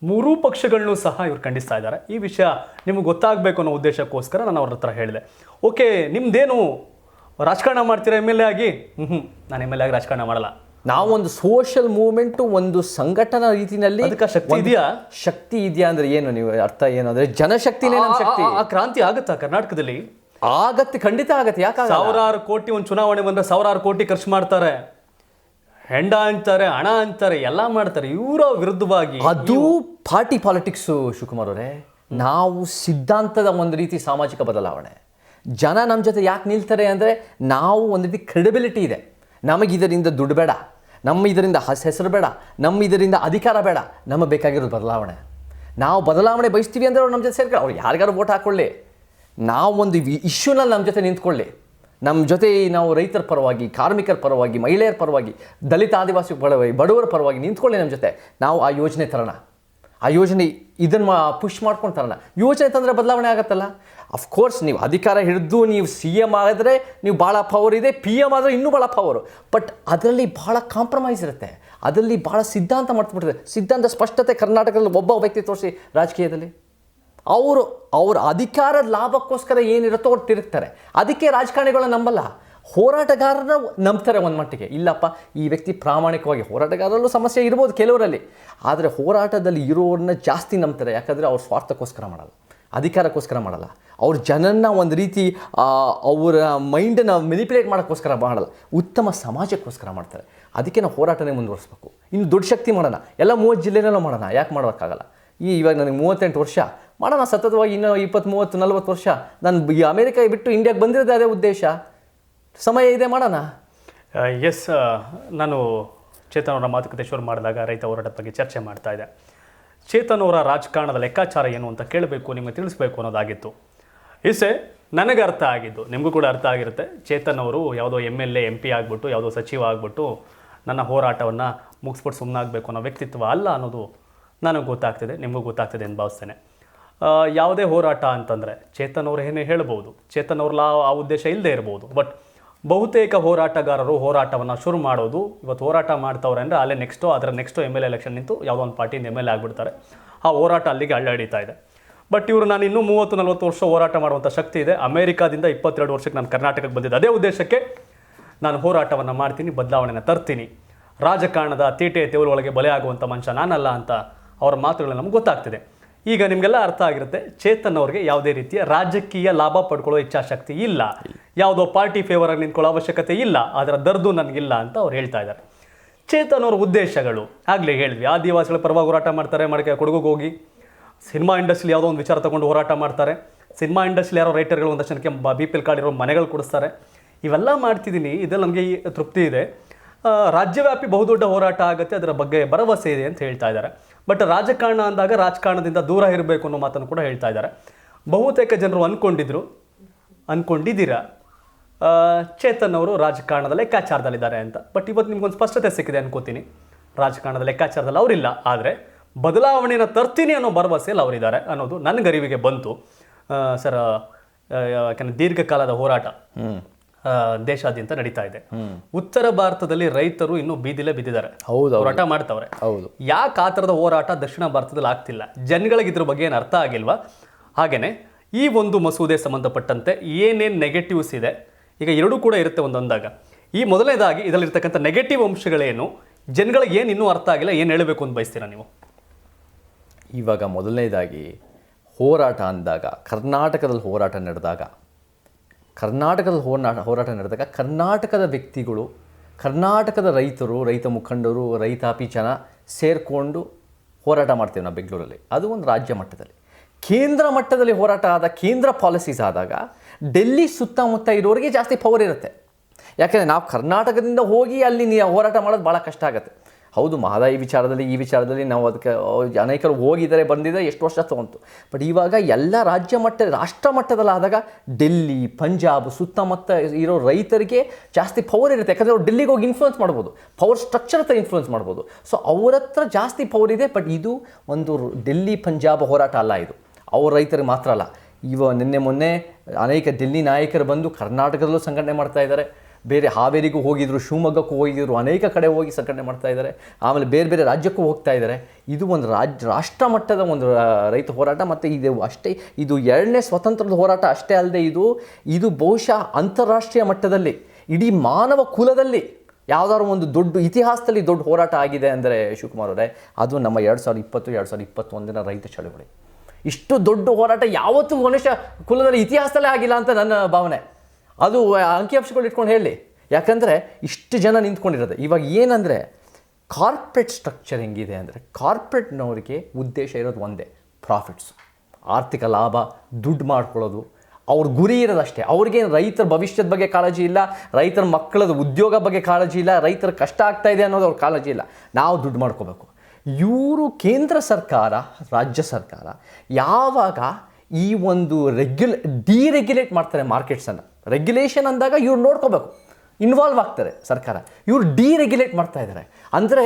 3 ಪಕ್ಷಗಳನ್ನೂ ಸಹ ಇವ್ರು ಖಂಡಿಸ್ತಾ ಇದ್ದಾರೆ. ಈ ವಿಷಯ ನಿಮ್ಗೆ ಗೊತ್ತಾಗಬೇಕು ಅನ್ನೋ ಉದ್ದೇಶಕ್ಕೋಸ್ಕರ ನಾನು ಅವ್ರ ಹತ್ರ ಹೇಳಿದೆ. ಓಕೆ, ನಿಮ್ದೇನು ರಾಜಕಾರಣ ಮಾಡ್ತೀರಾ MLA ಆಗಿ? ನಾನು MLA ಆಗಿ ರಾಜಕಾರಣ ಮಾಡಲ್ಲ. ನಾವೊಂದು ಸೋಷಿಯಲ್ ಮೂವ್ಮೆಂಟು, ಒಂದು ಸಂಘಟನಾ ರೀತಿಯಲ್ಲಿ ಅದಕ್ಕೆ ಶಕ್ತಿ ಇದೆಯಾ? ಶಕ್ತಿ ಇದೆಯಾ ಅಂದ್ರೆ ಏನು, ನೀವು ಅರ್ಥ ಏನು ಅಂದ್ರೆ ಜನಶಕ್ತಿನೇ ನಮ್ಮ ಶಕ್ತಿ. ಆ ಕ್ರಾಂತಿ ಆಗುತ್ತಾ ಕರ್ನಾಟಕದಲ್ಲಿ? ಆಗತ್ತೆ, ಖಂಡಿತ ಆಗತ್ತೆ. ಯಾಕೆ ಸಾವಿರಾರು ಕೋಟಿ ಒಂದು ಚುನಾವಣೆ ಬಂದ್ರೆ ಸಾವಿರಾರು ಕೋಟಿ ಖರ್ಚು ಮಾಡ್ತಾರೆ, ಹೆಂಡ ಅಂತಾರೆ, ಹಣ ಅಂತಾರೆ, ಎಲ್ಲ ಮಾಡ್ತಾರೆ. ಇವರ ವಿರುದ್ಧವಾಗಿ ಅದು ಪಾರ್ಟಿ ಪಾಲಿಟಿಕ್ಸು ಶಿವಕುಮಾರ್ ಅವರೇ. ನಾವು ಸಿದ್ಧಾಂತದ ಒಂದು ರೀತಿ ಸಾಮಾಜಿಕ ಬದಲಾವಣೆ. ಜನ ನಮ್ಮ ಜೊತೆ ಯಾಕೆ ನಿಲ್ತಾರೆ ಅಂದರೆ ನಾವು ಒಂದು ರೀತಿ ಕ್ರೆಡಿಬಿಲಿಟಿ ಇದೆ. ನಮಗೆ ಇದರಿಂದ ದುಡ್ಡು ಬೇಡ, ನಮ್ಮ ಇದರಿಂದ ಹೆಸರು ಬೇಡ, ನಮ್ಮ ಇದರಿಂದ ಅಧಿಕಾರ ಬೇಡ, ನಮಗೆ ಬೇಕಾಗಿರೋದು ಬದಲಾವಣೆ. ನಾವು ಬದಲಾವಣೆ ಬಯಸ್ತೀವಿ ಅಂದರೆ ಅವ್ರು ನಮ್ಮ ಜೊತೆ ಸೇರ್ಕೊಳ್ಳಿ, ಅವ್ರು ಯಾರಿಗಾರು ವೋಟ್ ಹಾಕ್ಕೊಳ್ಳಿ. ನಾವು ಒಂದು ಇಶ್ಯೂನಲ್ಲಿ ನಮ್ಮ ಜೊತೆ ನಿಂತ್ಕೊಳ್ಳಿ. ನಮ್ಮ ಜೊತೆ ನಾವು ರೈತರ ಪರವಾಗಿ, ಕಾರ್ಮಿಕರ ಪರವಾಗಿ, ಮಹಿಳೆಯರ ಪರವಾಗಿ, ದಲಿತ ಆದಿವಾಸಿ ಪರವಾಗಿ, ಬಡವರ ಪರವಾಗಿ ನಿಂತ್ಕೊಳ್ಳಿ ನಮ್ಮ ಜೊತೆ. ನಾವು ಆ ಯೋಜನೆ ತರೋಣ, ಆ ಯೋಜನೆ ಇದನ್ನು ಪುಷ್ ಮಾಡ್ಕೊಂಡು ತರೋಣ. ಯೋಜನೆ ತಂದರೆ ಬದಲಾವಣೆ ಆಗುತ್ತಲ್ಲ. ಅಫ್ಕೋರ್ಸ್ ನೀವು ಅಧಿಕಾರ ಹಿಡಿದು ನೀವು CM ಆಗಿದ್ರೆ ನೀವು ಭಾಳ ಪವರ್ ಇದೆ, PM ಆದರೆ ಇನ್ನೂ ಭಾಳ ಪವರು. ಬಟ್ ಅದರಲ್ಲಿ ಭಾಳ ಕಾಂಪ್ರಮೈಸ್ ಇರುತ್ತೆ, ಅದರಲ್ಲಿ ಭಾಳ ಸಿದ್ಧಾಂತ ಮಾಡ್ತಿಬಿಡ್ತದೆ. ಸಿದ್ಧಾಂತ ಸ್ಪಷ್ಟತೆ ಕರ್ನಾಟಕದಲ್ಲಿ ಒಬ್ಬ ವ್ಯಕ್ತಿ ತೋರಿಸಿ ರಾಜಕೀಯದಲ್ಲಿ ಅವ್ರ ಅಧಿಕಾರದ ಲಾಭಕ್ಕೋಸ್ಕರ ಏನಿರುತ್ತೋ ಅವ್ರು ತಿರುಗ್ತಾರೆ. ಅದಕ್ಕೆ ರಾಜಕಾರಣಿಗಳನ್ನ ನಂಬಲ್ಲ, ಹೋರಾಟಗಾರರ ನಂಬ್ತಾರೆ ಒಂದು ಮಟ್ಟಿಗೆ. ಇಲ್ಲಪ್ಪ ಈ ವ್ಯಕ್ತಿ ಪ್ರಾಮಾಣಿಕವಾಗಿ, ಹೋರಾಟಗಾರರಲ್ಲೂ ಸಮಸ್ಯೆ ಇರ್ಬೋದು ಕೆಲವರಲ್ಲಿ, ಆದರೆ ಹೋರಾಟದಲ್ಲಿ ಇರೋರನ್ನ ಜಾಸ್ತಿ ನಂಬ್ತಾರೆ. ಯಾಕಂದರೆ ಅವ್ರ ಸ್ವಾರ್ಥಕ್ಕೋಸ್ಕರ ಮಾಡಲ್ಲ, ಅಧಿಕಾರಕ್ಕೋಸ್ಕರ ಮಾಡಲ್ಲ, ಅವ್ರ ಜನನ್ನ ಒಂದು ರೀತಿ ಅವರ ಮೈಂಡನ್ನು ಮೆನಿಪ್ಯುಲೇಟ್ ಮಾಡೋಕ್ಕೋಸ್ಕರ ಮಾಡಲ್ಲ, ಉತ್ತಮ ಸಮಾಜಕ್ಕೋಸ್ಕರ ಮಾಡ್ತಾರೆ. ಅದಕ್ಕೆ ನಾವು ಹೋರಾಟನೇ ಮುಂದುವರಿಸ್ಬೇಕು. ಇನ್ನು ದೊಡ್ಡ ಶಕ್ತಿ ಮಾಡೋಣ, ಎಲ್ಲ 30 ಜಿಲ್ಲೆನಲ್ಲೂ ಮಾಡೋಣ. ಯಾಕೆ ಮಾಡೋಕ್ಕಾಗಲ್ಲ? ಇವಾಗ ನನಗೆ 38 ವರ್ಷ ಮಾಡೋಣ, ಸತತವಾಗಿ ಇನ್ನೂ 20, 30, 40 ವರ್ಷ. ನಾನು ಈ ಅಮೇರಿಕ ಬಿಟ್ಟು ಇಂಡಿಯಾಗೆ ಬಂದಿರೋದೇ ಅದೇ ಉದ್ದೇಶ. ಸಮಯ ಇದೆ, ಮಾಡೋಣ. ಎಸ್, ನಾನು ಚೇತನ್ ಅವರ ಮಾತುಕತೆ ಶುರು ಮಾಡಿದಾಗ ರೈತ ಹೋರಾಟದ ಬಗ್ಗೆ ಚರ್ಚೆ ಮಾಡ್ತಾ ಇದ್ದೆ. ಚೇತನ್ ಅವರ ರಾಜಕಾರಣದ ಲೆಕ್ಕಾಚಾರ ಏನು ಅಂತ ಕೇಳಬೇಕು, ನಿಮಗೆ ತಿಳಿಸ್ಬೇಕು ಅನ್ನೋದಾಗಿತ್ತು. ಇಷ್ಟೇ ನನಗೆ ಅರ್ಥ ಆಗಿದ್ದು, ನಿಮಗೂ ಕೂಡ ಅರ್ಥ ಆಗಿರುತ್ತೆ. ಚೇತನ್ ಅವರು ಯಾವುದೋ MLA MP ಆಗಿಬಿಟ್ಟು, ಯಾವುದೋ ಸಚಿವ ಆಗಿಬಿಟ್ಟು ನನ್ನ ಹೋರಾಟವನ್ನು ಮುಗಿಸ್ಬಿಟ್ಟು ಸುಮ್ಮನಾಗಬೇಕು ಅನ್ನೋ ವ್ಯಕ್ತಿತ್ವ ಅಲ್ಲ ಅನ್ನೋದು ನನಗೆ ಗೊತ್ತಾಗ್ತಿದೆ, ನಿಮಗೂ ಗೊತ್ತಾಗ್ತಿದೆ ಅಂತ ಭಾವಿಸ್ತೇನೆ. ಯಾವುದೇ ಹೋರಾಟ ಅಂತಂದರೆ ಚೇತನ್ ಅವರು ಏನೇ ಹೇಳ್ಬೋದು, ಚೇತನ್ ಅವ್ರಲ್ಲ ಆ ಉದ್ದೇಶ ಇಲ್ಲದೆ ಇರ್ಬೋದು. ಬಟ್ ಬಹುತೇಕ ಹೋರಾಟಗಾರರು ಹೋರಾಟವನ್ನು ಶುರು ಮಾಡೋದು, ಇವತ್ತು ಹೋರಾಟ ಮಾಡ್ತವ್ರೆ ಅಂದರೆ ಅಲ್ಲೇ ಅದರ ನೆಕ್ಸ್ಟು MLA ಎಲೆಕ್ಷನ್ ನಿಂತು ಯಾವುದೋ ಒಂದು ಪಾರ್ಟಿಯಿಂದ MLA ಆಗಿಬಿಡ್ತಾರೆ. ಆ ಹೋರಾಟ ಅಲ್ಲಿಗೆ ಅಳ್ಳಾಡಿತಾ ಇದೆ. ಬಟ್ ಇವರು ನಾನು ಇನ್ನೂ 30-40 ವರ್ಷ ಹೋರಾಟ ಮಾಡುವಂಥ ಶಕ್ತಿ ಇದೆ. ಅಮೇರಿಕಾದಿಂದ 22 ವರ್ಷಕ್ಕೆ ನಾನು ಕರ್ನಾಟಕಕ್ಕೆ ಬಂದಿದ್ದೆ ಅದೇ ಉದ್ದೇಶಕ್ಕೆ. ನಾನು ಹೋರಾಟವನ್ನು ಮಾಡ್ತೀನಿ, ಬದಲಾವಣೆನ ತರ್ತೀನಿ, ರಾಜಕಾರಣದ ತೀಟೆ ತೆವಲೊಳಗೆ ಬಲೆ ಆಗುವಂಥ ಮನುಷ್ಯ ನಾನಲ್ಲ ಅಂತ ಅವರ ಮಾತುಗಳು ನಮ್ಗೆ ಗೊತ್ತಾಗ್ತಿದೆ. ಈಗ ನಿಮಗೆಲ್ಲ ಅರ್ಥ ಆಗಿರುತ್ತೆ, ಚೇತನ್ ಅವ್ರಿಗೆ ಯಾವುದೇ ರೀತಿಯ ರಾಜಕೀಯ ಲಾಭ ಪಡ್ಕೊಳ್ಳೋ ಇಚ್ಛಾಶಕ್ತಿ ಇಲ್ಲ, ಯಾವುದೋ ಪಾರ್ಟಿ ಫೇವರಾಗಿ ನಿಂತ್ಕೊಳ್ಳೋ ಅವಶ್ಯಕತೆ ಇಲ್ಲ, ಅದರ ದರ್ದು ನನಗಿಲ್ಲ ಅಂತ ಅವ್ರು ಹೇಳ್ತಾ ಇದ್ದಾರೆ. ಚೇತನ್ ಅವ್ರ ಉದ್ದೇಶಗಳು ಆಗಲೇ ಹೇಳಿದ್ವಿ, ಆದಿವಾಸಿಗಳ ಪರವಾಗಿ ಹೋರಾಟ ಮಾಡ್ತಾರೆ, ಕೊಡಗುಗೆ ಹೋಗಿ ಸಿನಿಮಾ ಇಂಡಸ್ಟ್ರಿ ಯಾವುದೋ ಒಂದು ವಿಚಾರ ತಗೊಂಡು ಹೋರಾಟ ಮಾಡ್ತಾರೆ. ಸಿನಿಮಾ ಇಂಡಸ್ಟ್ರಿ ಯಾರೋ ರೈಟರ್ಗಳು ಒಂದಷ್ಟು ಜನಕ್ಕೆ BPL ಕಾರ್ಡ್ ಇರೋ ಮನೆಗಳು ಕೊಡಿಸ್ತಾರೆ. ಇವೆಲ್ಲ ಮಾಡ್ತಿದ್ದೀನಿ, ಇದರಲ್ಲಿ ನಮಗೆ ತೃಪ್ತಿ ಇದೆ. ರಾಜ್ಯವ್ಯಾಪಿ ಬಹುದೊಡ್ಡ ಹೋರಾಟ ಆಗುತ್ತೆ, ಅದರ ಬಗ್ಗೆ ಭರವಸೆ ಇದೆ ಅಂತ ಹೇಳ್ತಾ ಇದ್ದಾರೆ. ಬಟ್ ರಾಜಕಾರಣ ಅಂದಾಗ ರಾಜಕಾರಣದಿಂದ ದೂರ ಇರಬೇಕು ಅನ್ನೋ ಮಾತನ್ನು ಕೂಡ ಹೇಳ್ತಾ ಇದ್ದಾರೆ. ಬಹುತೇಕ ಜನರು ಅಂದ್ಕೊಂಡಿದ್ದೀರಾ ಚೇತನ್ ಅವರು ರಾಜಕಾರಣದ ಲೆಕ್ಕಾಚಾರದಲ್ಲಿದ್ದಾರೆ ಅಂತ. ಬಟ್ ಇವತ್ತು ನಿಮ್ಗೊಂದು ಸ್ಪಷ್ಟತೆ ಸಿಕ್ಕಿದೆ ಅನ್ಕೋತೀನಿ. ರಾಜಕಾರಣದ ಲೆಕ್ಕಾಚಾರದಲ್ಲಿ ಅವರಿಲ್ಲ, ಆದರೆ ಬದಲಾವಣೆಯನ್ನು ತರ್ತೀನಿ ಅನ್ನೋ ಭರವಸೆಯಲ್ಲಿ ಅವರಿದ್ದಾರೆ ಅನ್ನೋದು ನನಗೆ ಅರಿವಿಗೆ ಬಂತು. ಸರ್, ಯಾಕಂದರೆ ದೀರ್ಘಕಾಲದ ಹೋರಾಟ ದೇಶಾದ್ಯಂತ ನಡೀತಾ ಇದೆ. ಉತ್ತರ ಭಾರತದಲ್ಲಿ ರೈತರು ಇನ್ನೂ ಬೀದಿಲೇ ಬಿದ್ದಿದ್ದಾರೆ, ಹೋರಾಟ ಮಾಡ್ತವ್ರೆ. ಯಾಕೆ ಆ ಥರದ ಹೋರಾಟ ದಕ್ಷಿಣ ಭಾರತದಲ್ಲಿ ಆಗ್ತಿಲ್ಲ? ಜನಗಳಿಗೆ ಇದ್ರ ಬಗ್ಗೆ ಏನು ಅರ್ಥ ಆಗಿಲ್ವಾ? ಹಾಗೇನೆ ಈ ಒಂದು ಮಸೂದೆ ಸಂಬಂಧಪಟ್ಟಂತೆ ಏನೇನು ನೆಗೆಟಿವ್ಸ್ ಇದೆ, ಈಗ ಎರಡೂ ಕೂಡ ಇರುತ್ತೆ ಒಂದೊಂದಾಗ. ಈ ಮೊದಲನೇದಾಗಿ ಇದರಲ್ಲಿರ್ತಕ್ಕಂಥ ನೆಗೆಟಿವ್ ಅಂಶಗಳೇನು, ಜನಗಳಿಗೆ ಏನು ಇನ್ನೂ ಅರ್ಥ ಆಗಿಲ್ಲ, ಏನು ಹೇಳಬೇಕು ಅಂತ ಬಯಸ್ತೀರಾ ನೀವು? ಇವಾಗ ಮೊದಲನೇದಾಗಿ ಹೋರಾಟ ಅಂದಾಗ, ಕರ್ನಾಟಕದಲ್ಲಿ ಹೋರಾಟ ನಡೆದಾಗ ಕರ್ನಾಟಕದ ವ್ಯಕ್ತಿಗಳು, ಕರ್ನಾಟಕದ ರೈತರು, ರೈತ ಮುಖಂಡರು, ರೈತಾಪಿ ಜನ ಸೇರಿಕೊಂಡು ಹೋರಾಟ ಮಾಡ್ತೇವೆ ನಾವು ಬೆಂಗಳೂರಲ್ಲಿ. ಅದು ಒಂದು ರಾಜ್ಯ ಮಟ್ಟದಲ್ಲಿ. ಕೇಂದ್ರ ಮಟ್ಟದಲ್ಲಿ ಹೋರಾಟ ಕೇಂದ್ರ ಪಾಲಿಸೀಸ್ ಆದಾಗ ಡೆಲ್ಲಿ ಸುತ್ತಮುತ್ತ ಇರೋರಿಗೆ ಜಾಸ್ತಿ ಪವರ್ ಇರುತ್ತೆ. ಯಾಕೆಂದರೆ ನಾವು ಕರ್ನಾಟಕದಿಂದ ಹೋಗಿ ಅಲ್ಲಿ ಹೋರಾಟ ಮಾಡೋದು ಭಾಳ ಕಷ್ಟ ಆಗುತ್ತೆ. ಹೌದು, ಮಹದಾಯಿ ವಿಚಾರದಲ್ಲಿ, ಈ ವಿಚಾರದಲ್ಲಿ ನಾವು ಅದಕ್ಕೆ ಅನೇಕರು ಹೋಗಿದ್ದಾರೆ, ಬಂದಿದ್ದಾರೆ, ಎಷ್ಟು ವರ್ಷ ತೊಗೊಂತು. ಬಟ್ ಇವಾಗ ಎಲ್ಲ ರಾಷ್ಟ್ರ ಮಟ್ಟದಲ್ಲಾದಾಗ ಡೆಲ್ಲಿ, ಪಂಜಾಬ್ ಸುತ್ತಮುತ್ತ ಇರೋ ರೈತರಿಗೆ ಜಾಸ್ತಿ ಪವರ್ ಇರುತ್ತೆ. ಯಾಕಂದರೆ ಅವ್ರು ಡೆಲ್ಲಿಗೆ ಹೋಗಿ ಇನ್ಫ್ಲುಯೆನ್ಸ್ ಮಾಡ್ಬೋದು, ಪವರ್ ಸ್ಟ್ರಕ್ಚರ್ ಹತ್ರ ಇನ್ಫ್ಲುಯೆನ್ಸ್ ಮಾಡ್ಬೋದು. ಸೊ ಅವ್ರ ಹತ್ರ ಜಾಸ್ತಿ ಪವರ್ ಇದೆ. ಬಟ್ ಇದು ಒಂದು ಡೆಲ್ಲಿ ಪಂಜಾಬ್ ಹೋರಾಟ ಅಲ್ಲ, ಇದು ಅವ್ರ ರೈತರಿಗೆ ಮಾತ್ರ ಅಲ್ಲ. ನಿನ್ನೆ ಮೊನ್ನೆ ಅನೇಕ ಡೆಲ್ಲಿ ನಾಯಕರು ಬಂದು ಕರ್ನಾಟಕದಲ್ಲೂ ಸಂಘಟನೆ ಮಾಡ್ತಾ ಇದ್ದಾರೆ. ಬೇರೆ ಹಾವೇರಿಗೂ ಹೋಗಿದ್ರು, ಶಿವಮೊಗ್ಗಕ್ಕೂ ಹೋಗಿದ್ರು, ಅನೇಕ ಕಡೆ ಹೋಗಿ ಸಂಘಟನೆ ಮಾಡ್ತಾ ಇದ್ದಾರೆ. ಆಮೇಲೆ ಬೇರೆ ಬೇರೆ ರಾಜ್ಯಕ್ಕೂ ಹೋಗ್ತಾ ಇದ್ದಾರೆ. ಇದು ಒಂದು ರಾಷ್ಟ್ರ ಮಟ್ಟದ ಒಂದು ರೈತ ಹೋರಾಟ. ಮತ್ತು ಇದು ಎರಡನೇ ಸ್ವತಂತ್ರದ ಹೋರಾಟ ಅಷ್ಟೇ ಅಲ್ಲದೆ ಇದು ಬಹುಶಃ ಅಂತಾರಾಷ್ಟ್ರೀಯ ಮಟ್ಟದಲ್ಲಿ ಇಡೀ ಮಾನವ ಕುಲದಲ್ಲಿ, ಯಾವುದಾದ್ರು ಒಂದು ದೊಡ್ಡ ಇತಿಹಾಸದಲ್ಲಿ ದೊಡ್ಡ ಹೋರಾಟ ಆಗಿದೆ ಅಂದರೆ ಶಿವಕುಮಾರ್ ಅವರೇ, ಅದು ನಮ್ಮ 2020-2021 ರೈತ ಚಳವಳಿ. ಇಷ್ಟು ದೊಡ್ಡ ಹೋರಾಟ ಯಾವತ್ತೂ ಮನುಷ್ಯ ಕುಲದಲ್ಲಿ ಇತಿಹಾಸದಲ್ಲೇ ಆಗಿಲ್ಲ ಅಂತ ನನ್ನ ಭಾವನೆ. ಅದು ಅಂಕಿಅಂಶಗಳು ಇಟ್ಕೊಂಡು ಹೇಳಿ, ಯಾಕಂದರೆ ಇಷ್ಟು ಜನ ನಿಂತ್ಕೊಂಡಿರೋದು. ಇವಾಗ ಏನಂದರೆ ಕಾರ್ಪೊರೇಟ್ ಸ್ಟ್ರಕ್ಚರ್ ಹೆಂಗಿದೆ ಅಂದರೆ, ಕಾರ್ಪೊರೇಟ್ನವ್ರಿಗೆ ಉದ್ದೇಶ ಇರೋದು ಒಂದೇ, ಪ್ರಾಫಿಟ್ಸು, ಆರ್ಥಿಕ ಲಾಭ, ದುಡ್ಡು ಮಾಡ್ಕೊಳ್ಳೋದು. ಅವ್ರ ಗುರಿ ಇರೋದಷ್ಟೇ. ಅವ್ರಿಗೇನು ರೈತರ ಭವಿಷ್ಯದ ಬಗ್ಗೆ ಕಾಳಜಿ ಇಲ್ಲ, ರೈತರ ಮಕ್ಕಳದ ಉದ್ಯೋಗ ಬಗ್ಗೆ ಕಾಳಜಿ ಇಲ್ಲ, ರೈತರ ಕಷ್ಟ ಆಗ್ತಾ ಇದೆ ಅನ್ನೋದು ಅವ್ರ ಕಾಳಜಿ ಇಲ್ಲ. ನಾವು ದುಡ್ಡು ಮಾಡ್ಕೋಬೇಕು. ಇವರು ಕೇಂದ್ರ ಸರ್ಕಾರ, ರಾಜ್ಯ ಸರ್ಕಾರ ಯಾವಾಗ ಈ ಒಂದು ಡಿರೆಗ್ಯುಲೇಟ್ ಮಾಡ್ತಾರೆ ಮಾರ್ಕೆಟ್ಸನ್ನು. ರೆಗ್ಯುಲೇಷನ್ ಅಂದಾಗ ಇವ್ರು ನೋಡ್ಕೋಬೇಕು, ಇನ್ವಾಲ್ವ್ ಆಗ್ತಾರೆ ಸರ್ಕಾರ. ಇವರು ಡಿರೆಗ್ಯುಲೇಟ್ ಮಾಡ್ತಾ ಇದ್ದಾರೆ. ಅಂದರೆ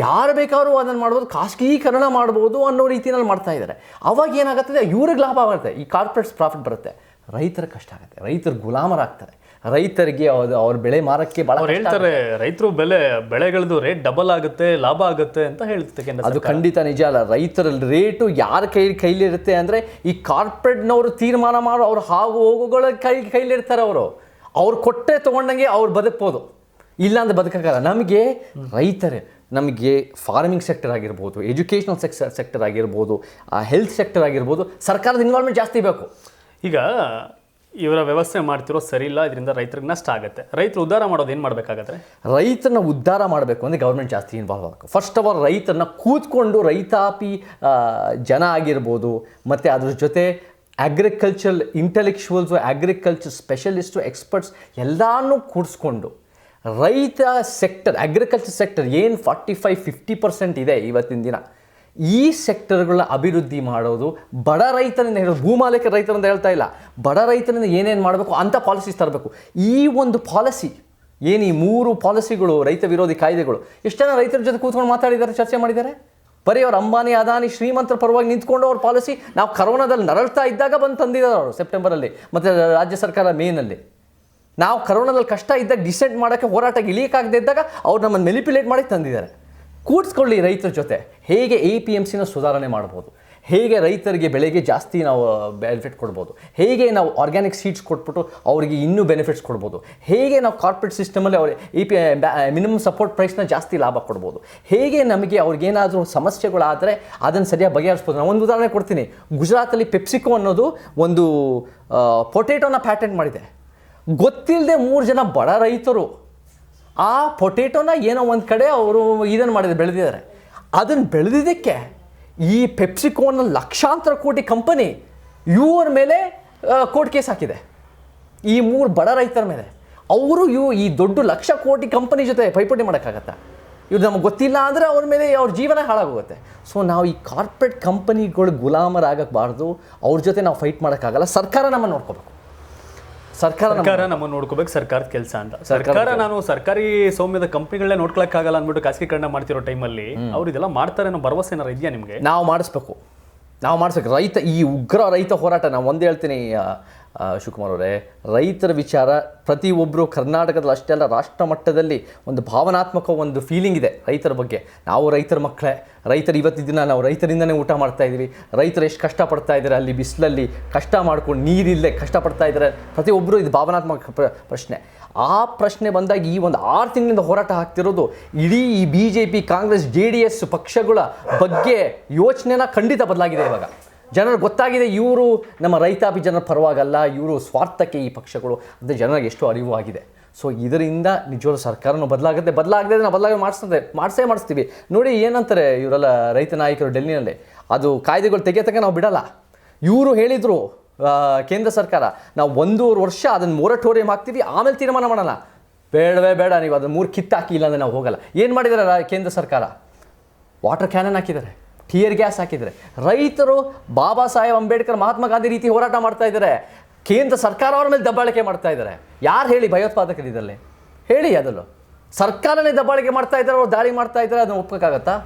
ಯಾರು ಬೇಕಾದ್ರೂ ಅದನ್ನು ಮಾಡ್ಬೋದು, ಖಾಸಗೀಕರಣ ಮಾಡ್ಬೋದು ಅನ್ನೋ ರೀತಿಯಲ್ಲಿ ಮಾಡ್ತಾ ಇದ್ದಾರೆ. ಅವಾಗ ಏನಾಗುತ್ತದೆ, ಇವ್ರಿಗೆ ಲಾಭ ಆಗುತ್ತೆ, ಈ ಕಾರ್ಪೊರೇಟ್ಸ್ ಪ್ರಾಫಿಟ್ ಬರುತ್ತೆ, ರೈತರ ಕಷ್ಟ ಆಗುತ್ತೆ, ರೈತರು ಗುಲಾಮರಾಗ್ತಾರೆ. ರೈತರಿಗೆ ಅವ್ರ ಬೆಳೆ ಮಾರಕ್ಕೆ ಭಾಳ ಹೇಳ್ತಾರೆ, ರೈತರು ಬೆಳೆಗಳದ್ದು ರೇಟ್ ಡಬಲ್ ಆಗುತ್ತೆ, ಲಾಭ ಆಗುತ್ತೆ ಅಂತ ಹೇಳ್ತಾರೆ ಕೇಂದ್ರ ಅದು ಖಂಡಿತ ನಿಜ ಅಲ್ಲ. ರೈತರ ರೇಟು ಯಾರ ಕೈಲಿರುತ್ತೆ ಅಂದರೆ, ಈ ಕಾರ್ಪೊರೇಟ್ನವರು ತೀರ್ಮಾನ ಮಾಡೋ ಅವ್ರು ಹೋಗುಗಳ ಕೈಲಿರ್ತಾರೆ. ಅವ್ರು ಕೊಟ್ಟರೆ ತೊಗೊಂಡಂಗೆ ಅವ್ರು ಬದುಕ್ಬೋದು, ಇಲ್ಲಾಂದ್ರೆ ಬದುಕಕ್ಕಾಗಲ್ಲ. ನಮಗೆ ರೈತರೇ, ನಮಗೆ ಫಾರ್ಮಿಂಗ್ ಸೆಕ್ಟರ್ ಆಗಿರ್ಬೋದು, ಎಜುಕೇಷನಲ್ ಸೆಕ್ಟರ್ ಆಗಿರ್ಬೋದು, ಹೆಲ್ತ್ ಸೆಕ್ಟರ್ ಆಗಿರ್ಬೋದು, ಸರ್ಕಾರದ ಇನ್ವಾಲ್ವ್ಮೆಂಟ್ ಜಾಸ್ತಿ ಬೇಕು. ಈಗ ಇವರ ವ್ಯವಸ್ಥೆ ಮಾಡ್ತಿರೋ ಸರಿ ಇಲ್ಲ, ಇದರಿಂದ ರೈತರಿಗೆ ನಷ್ಟ ಆಗುತ್ತೆ. ರೈತರು ಉದ್ಧಾರ ಮಾಡೋದು ಏನು ಮಾಡಬೇಕಾಗತ್ತೆ? ರೈತರನ್ನ ಉದ್ಧಾರ ಮಾಡಬೇಕು ಅಂದರೆ ಗೌರ್ಮೆಂಟ್ ಜಾಸ್ತಿ ಇನ್ವಾಲ್ವ್ ಆಗಬೇಕು. ಫಸ್ಟ್ ಆಫ್ ಆಲ್ ರೈತರನ್ನ ಕೂತ್ಕೊಂಡು, ರೈತಾಪಿ ಜನ ಆಗಿರ್ಬೋದು, ಮತ್ತು ಅದ್ರ ಜೊತೆ ಅಗ್ರಿಕಲ್ಚರ್ ಇಂಟೆಲೆಕ್ಚುವಲ್ಸು, ಅಗ್ರಿಕಲ್ಚರ್ ಸ್ಪೆಷಲಿಸ್ಟು, ಎಕ್ಸ್ಪರ್ಟ್ಸ್ ಎಲ್ಲನೂ ಕೂಡಿಸ್ಕೊಂಡು ರೈತ ಸೆಕ್ಟರ್, ಅಗ್ರಿಕಲ್ಚರ್ ಸೆಕ್ಟರ್ ಏನು 45-50% ಇದೆ ಇವತ್ತಿನ ದಿನ, ಈ ಸೆಕ್ಟರ್ಗಳನ್ನ ಅಭಿವೃದ್ಧಿ ಮಾಡೋದು. ಬಡ ರೈತರಿಂದ ಹೇಳೋದು, ಭೂಮಾಲೀಕ ರೈತರಿಂದ ಹೇಳ್ತಾ ಇಲ್ಲ, ಬಡ ರೈತರಿಂದ ಏನೇನು ಮಾಡಬೇಕು ಅಂಥ ಪಾಲಿಸೀಸ್ ತರಬೇಕು. ಈ ಒಂದು ಪಾಲಿಸಿ ಏನು, ಈ 3 ಪಾಲಿಸಿಗಳು, ರೈತ ವಿರೋಧಿ ಕಾಯ್ದೆಗಳು, ಎಷ್ಟು ಜನ ರೈತರ ಜೊತೆ ಕೂತ್ಕೊಂಡು ಮಾತಾಡಿದ್ದಾರೆ, ಚರ್ಚೆ ಮಾಡಿದ್ದಾರೆ. ಬರೀ ಅವ್ರು ಅಂಬಾನಿ, ಅದಾನಿ, ಶ್ರೀಮಂತರ ಪರವಾಗಿ ನಿಂತ್ಕೊಂಡು ಅವ್ರ ಪಾಲಿಸಿ, ನಾವು ಕರೋನಾದಲ್ಲಿ ನರಳ್ತಾ ಇದ್ದಾಗ ಬಂದು ತಂದಿದ್ದಾರೆ ಅವರು ಸೆಪ್ಟೆಂಬರಲ್ಲಿ, ಮತ್ತು ರಾಜ್ಯ ಸರ್ಕಾರ ಮೇನಲ್ಲಿ. ನಾವು ಕರೋನಾದಲ್ಲಿ ಕಷ್ಟ ಇದ್ದಾಗ ಡಿಸೆಂಟ್ ಮಾಡೋಕ್ಕೆ, ಹೋರಾಟಕ್ಕೆ ಇಳಿಯೋಕ್ಕಾಗದೇ ಇದ್ದಾಗ ಅವ್ರು ನಮ್ಮನ್ನು ಮೆಲಿಪ್ಯುಲೇಟ್ ಮಾಡಿ ತಂದಿದ್ದಾರೆ. ಕೂಡಿಸ್ಕೊಳ್ಳಿ ರೈತರ ಜೊತೆ. ಹೇಗೆ APMCನ ಸುಧಾರಣೆ ಮಾಡ್ಬೋದು, ಹೇಗೆ ರೈತರಿಗೆ ಬೆಳೆಗೆ ಜಾಸ್ತಿ ನಾವು ಬೆನಿಫಿಟ್ ಕೊಡ್ಬೋದು, ಹೇಗೆ ನಾವು ಆರ್ಗ್ಯಾನಿಕ್ ಸೀಡ್ಸ್ ಕೊಟ್ಬಿಟ್ಟು ಅವರಿಗೆ ಇನ್ನೂ ಬೆನಿಫಿಟ್ಸ್ ಕೊಡ್ಬೋದು, ಹೇಗೆ ನಾವು ಕಾರ್ಪೊರೇಟ್ ಸಿಸ್ಟಮಲ್ಲಿ ಅವ್ರಿಗೆ ಮಿನಿಮಮ್ ಸಪೋರ್ಟ್ ಪ್ರೈಸ್ನ ಜಾಸ್ತಿ ಲಾಭ ಕೊಡ್ಬೋದು, ಹೇಗೆ ನಮಗೆ ಅವ್ರಿಗೇನಾದರೂ ಸಮಸ್ಯೆಗಳಾದರೆ ಅದನ್ನು ಸರಿಯಾಗಿ ಬಗೆಹರಿಸ್ಬೋದು. ನಾನು ಒಂದು ಉದಾಹರಣೆ ಕೊಡ್ತೀನಿ. ಗುಜರಾತಲ್ಲಿ ಪೆಪ್ಸಿಕೋ ಅನ್ನೋದು ಒಂದು ಪೊಟೇಟೋನ ಪ್ಯಾಟೆಂಟ್ ಮಾಡಿದೆ. ಗೊತ್ತಿಲ್ಲದೆ 3 ಜನ ಬಡ ರೈತರು ಆ ಪೊಟೇಟೋನ ಏನೋ ಒಂದು ಕಡೆ ಅವರು ಇದನ್ನು ಮಾಡಿದ್ದಾರೆ, ಬೆಳೆದಿದ್ದಾರೆ. ಅದನ್ನು ಬೆಳೆದಿದ್ದಕ್ಕೆ ಈ ಪೆಪ್ಸಿಕೋನ ಲಕ್ಷಾಂತರ ಕೋಟಿ ಕಂಪನಿ ಇವ್ರ ಮೇಲೆ ಕೋರ್ಟ್ ಕೇಸ್ ಹಾಕಿದೆ, ಈ 3 ಬಡ ರೈತರ ಮೇಲೆ. ಅವರು ಈ ದೊಡ್ಡ ಲಕ್ಷ ಕೋಟಿ ಕಂಪನಿ ಜೊತೆ ಪೈಪೋಟಿ ಮಾಡೋಕ್ಕಾಗತ್ತಾ? ಇವ್ರು ನಮಗೆ ಗೊತ್ತಿಲ್ಲ ಅಂದರೆ ಅವ್ರ ಮೇಲೆ ಅವ್ರ ಜೀವನ ಹಾಳಾಗೋಗುತ್ತೆ. ಸೊ ನಾವು ಈ ಕಾರ್ಪೊರೇಟ್ ಕಂಪನಿಗಳು ಗುಲಾಮರಾಗಬಾರ್ದು, ಅವ್ರ ಜೊತೆ ನಾವು ಫೈಟ್ ಮಾಡೋಕ್ಕಾಗಲ್ಲ. ಸರ್ಕಾರ ನಮ್ಮನ್ನು ನೋಡ್ಕೋಬೇಕು. ಸರ್ಕಾರ ನಮ್ಮನ್ನು ನೋಡ್ಕೋಬೇಕು, ಸರ್ಕಾರದ ಕೆಲಸ ಅಂತ. ಸರ್ಕಾರ ನಾನು ಸರ್ಕಾರಿ ಸೌಮ್ಯದ ಕಂಪ್ನಿಗಳನ್ನೇ ನೋಡ್ಕೊಳಕ್ಕಾಗಲ್ಲ ಅಂದ್ಬಿಟ್ಟು ಖಾಸಗೀಕರಣ ಮಾಡ್ತಿರೋ ಟೈಮಲ್ಲಿ ಅವ್ರು ಇದೆಲ್ಲ ಮಾಡ್ತಾರೆ ಅನ್ನೋ ಭರವಸೆ ಏನಾರು ಇದೆಯಾ ನಿಮಗೆ? ನಾವು ಮಾಡಿಸ್ಬೇಕು. ರೈತ, ಈ ಉಗ್ರ ರೈತ ಹೋರಾಟ, ನಾನು ಒಂದೇ ಹೇಳ್ತೀನಿ ಶಿವಕುಮಾರ್ ಅವರೇ, ರೈತರ ವಿಚಾರ ಪ್ರತಿಯೊಬ್ಬರು ಕರ್ನಾಟಕದಲ್ಲಿ ಅಷ್ಟೇ ಅಲ್ಲ, ರಾಷ್ಟ್ರ ಮಟ್ಟದಲ್ಲಿ ಒಂದು ಭಾವನಾತ್ಮಕ ಒಂದು ಫೀಲಿಂಗ್ ಇದೆ ರೈತರ ಬಗ್ಗೆ. ನಾವು ರೈತರ ಮಕ್ಕಳೇ, ರೈತರು ಇವತ್ತಿನ ದಿನ ನಾವು ರೈತರಿಂದನೇ ಊಟ ಮಾಡ್ತಾ ಇದ್ದೀವಿ. ರೈತರು ಎಷ್ಟು ಕಷ್ಟಪಡ್ತಾ ಇದ್ದಾರೆ, ಅಲ್ಲಿ ಬಿಸಿಲಲ್ಲಿ ಕಷ್ಟ ಮಾಡ್ಕೊಂಡು ನೀರಿಲ್ಲದೆ ಕಷ್ಟಪಡ್ತಾ ಇದ್ದಾರೆ. ಪ್ರತಿಯೊಬ್ಬರು ಇದು ಭಾವನಾತ್ಮಕ ಪ್ರಶ್ನೆ. ಆ ಪ್ರಶ್ನೆ ಬಂದಾಗ ಈ ಒಂದು 6 ತಿಂಗಳಿಂದ ಹೋರಾಟ ಆಗ್ತಿರೋದು ಇಡೀ ಈ BJP, ಕಾಂಗ್ರೆಸ್, JDS ಪಕ್ಷಗಳ ಬಗ್ಗೆ ಯೋಚನೆನ ಖಂಡಿತ ಬದಲಾಗಿದೆ. ಇವಾಗ ಜನರಿಗೆ ಗೊತ್ತಾಗಿದೆ, ಇವರು ನಮ್ಮ ರೈತಾಪಿ ಜನರ ಪರವಾಗಲ್ಲ, ಇವರು ಸ್ವಾರ್ಥಕ್ಕೆ ಈ ಪಕ್ಷಗಳು ಅಂತ ಜನರಿಗೆ ಎಷ್ಟು ಅರಿವು ಆಗಿದೆ. ಸೊ ಇದರಿಂದ ನಿಜವಾದ ಸರ್ಕಾರನೂ ಬದಲಾಗದೆ ನಾವು ಮಾಡಿಸ್ತೀವಿ. ನೋಡಿ ಏನಂತಾರೆ ಇವರೆಲ್ಲ ರೈತ ನಾಯಕರು ಡೆಲ್ಲಿನಲ್ಲಿ, ಅದು ಕಾಯ್ದೆಗಳು ತೆಗೆಯತಕ್ಕ ನಾವು ಬಿಡಲ್ಲ. ಇವರು ಹೇಳಿದರು ಕೇಂದ್ರ ಸರ್ಕಾರ, ನಾವು 1.5 ವರ್ಷ ಅದನ್ನು ಮೊರಟೋರಿಯಂ ಹಾಕ್ತೀವಿ, ಆಮೇಲೆ ತೀರ್ಮಾನ ಮಾಡೋಣ. ಬೇಡ, ನೀವು ಅದನ್ನು 3 ಕಿತ್ತಾಕಿ, ಇಲ್ಲ ಅಂದರೆ ನಾವು ಹೋಗಲ್ಲ. ಏನು ಮಾಡಿದ್ದಾರೆ ಕೇಂದ್ರ ಸರ್ಕಾರ? ವಾಟರ್ ಕ್ಯಾನನ್ ಹಾಕಿದ್ದಾರೆ, ಟಿಯರ್ ಗ್ಯಾಸ್ ಹಾಕಿದ್ದಾರೆ. ರೈತರು ಬಾಬಾ ಸಾಹೇಬ್ ಅಂಬೇಡ್ಕರ್, ಮಹಾತ್ಮ ಗಾಂಧಿ ರೀತಿ ಹೋರಾಟ ಮಾಡ್ತಾ ಇದ್ದಾರೆ. ಕೇಂದ್ರ ಸರ್ಕಾರ ಅವ್ರ ಮೇಲೆ ದಬ್ಬಾಳಿಕೆ ಮಾಡ್ತಾ ಇದ್ದಾರೆ. ಯಾರು ಹೇಳಿ ಭಯೋತ್ಪಾದಕರು ಇದರಲ್ಲಿ? ಹೇಳಿ, ಅದಲ್ಲೂ ಸರ್ಕಾರನೇ ದಬ್ಬಾಳಿಕೆ ಮಾಡ್ತಾ ಇದ್ದಾರೆ, ಅವ್ರು ದಾಳಿ ಮಾಡ್ತಾ ಇದ್ದಾರೆ. ಅದನ್ನು ಒಪ್ಪಕ್ಕಾಗತ್ತಾ?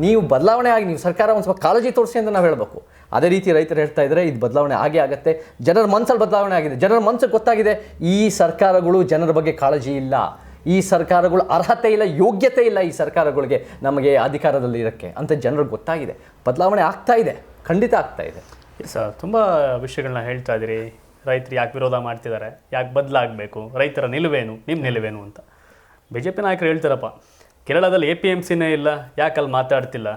ನೀವು ಬದಲಾವಣೆ ಆಗಿ, ನೀವು ಸರ್ಕಾರ ಒಂದು ಸ್ವಲ್ಪ ಕಾಳಜಿ ತೋರಿಸಿ ಅಂತ ನಾವು ಹೇಳಬೇಕು. ಅದೇ ರೀತಿ ರೈತರು ಹೇಳ್ತಾ ಇದ್ದಾರೆ, ಇದು ಬದಲಾವಣೆ ಆಗೇ ಆಗುತ್ತೆ. ಜನರ ಮನಸ್ಸಲ್ಲಿ ಬದಲಾವಣೆ ಆಗಿದೆ. ಜನರ ಮನಸ್ಸಿಗೆ ಗೊತ್ತಾಗಿದೆ, ಈ ಸರ್ಕಾರಗಳು ಜನರ ಬಗ್ಗೆ ಕಾಳಜಿ ಇಲ್ಲ, ಈ ಸರ್ಕಾರಗಳು ಅರ್ಹತೆ ಇಲ್ಲ, ಯೋಗ್ಯತೆ ಇಲ್ಲ ಈ ಸರ್ಕಾರಗಳಿಗೆ ನಮಗೆ ಅಧಿಕಾರದಲ್ಲಿ ಇರೋಕ್ಕೆ ಅಂತ ಜನರಿಗೆ ಗೊತ್ತಾಗಿದೆ. ಬದಲಾವಣೆ ಆಗ್ತಾ ಇದೆ, ಖಂಡಿತ ಆಗ್ತಾ ಇದೆ. ಸರ್, ತುಂಬ ವಿಷಯಗಳನ್ನ ಹೇಳ್ತಾ ಇದ್ದೀರಿ. ರೈತರು ಯಾಕೆ ವಿರೋಧ ಮಾಡ್ತಿದ್ದಾರೆ, ಯಾಕೆ ಬದಲಾಗಬೇಕು, ರೈತರ ನಿಲುವೇನು, ನಿಮ್ಮ ನಿಲುವೇನು ಅಂತ. BJP ನಾಯಕರು ಹೇಳ್ತಾರಪ್ಪ, ಕೇರಳದಲ್ಲಿ APMCನೇ ಇಲ್ಲ, ಯಾಕೆ ಅಲ್ಲಿ ಮಾತಾಡ್ತಿಲ್ಲ,